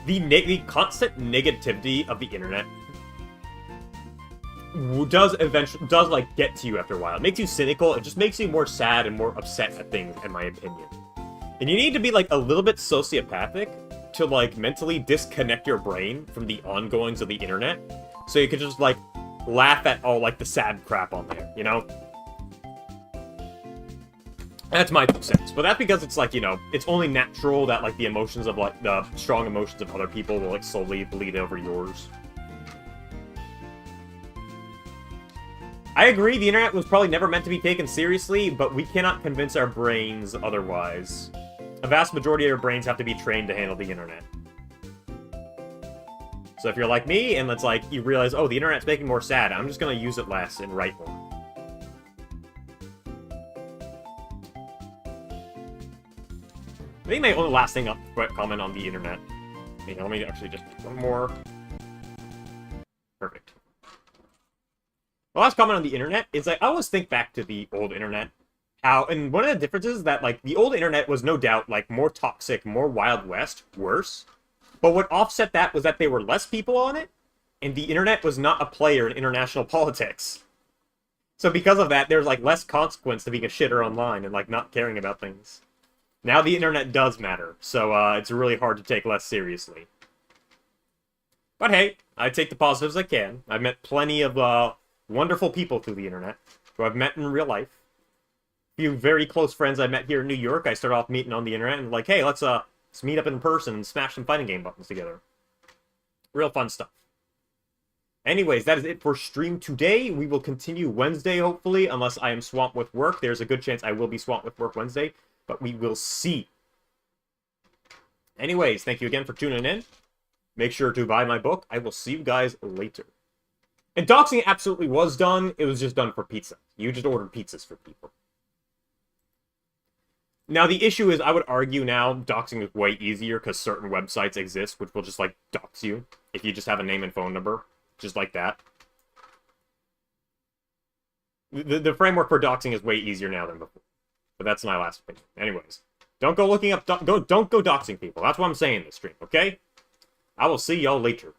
The constant negativity of the internet does like get to you after a while. It makes you cynical. It just makes you more sad and more upset at things, in my opinion. And you need to be like a little bit sociopathic to like mentally disconnect your brain from the ongoings of the internet, so you can just like laugh at all like the sad crap on there, you know? That's my 2 cents. But that's because it's like, you know, it's only natural that like the emotions of like the strong emotions of other people will like slowly bleed over yours. I agree, the internet was probably never meant to be taken seriously, but we cannot convince our brains otherwise. A vast majority of our brains have to be trained to handle the internet. So if you're like me, and it's like, you realize, oh, the internet's making me more sad, I'm just gonna use it less and write more. I think my only last thing I'll comment on the internet. Hang on, let me actually just one more. Perfect. The last comment on the internet is like, I always think back to the old internet. And one of the differences is that, like, the old internet was no doubt, like, more toxic, more Wild West, worse. But what offset that was that there were less people on it, and the internet was not a player in international politics. So because of that, there's, like, less consequence to being a shitter online and, like, not caring about things. Now the internet does matter, so it's really hard to take less seriously. But hey, I take the positives I can. I've met plenty of wonderful people through the internet, who I've met in real life. A few very close friends I met here in New York, I started off meeting on the internet, and like, hey, let's meet up in person and smash some fighting game buttons together. Real fun stuff. Anyways, that is it for stream today. We will continue Wednesday, hopefully, unless I am swamped with work. There's a good chance I will be swamped with work Wednesday, but we will see. Anyways, thank you again for tuning in. Make sure to buy my book. I will see you guys later. And doxing absolutely was done. It was just done for pizza. You just ordered pizzas for people. Now, the issue is, I would argue now, doxing is way easier because certain websites exist which will just, like, dox you if you just have a name and phone number. Just like that. The framework for doxing is way easier now than before. But that's my last opinion. Anyways, don't go looking up, don't go doxing people. That's what I'm saying in this stream, okay? I will see y'all later.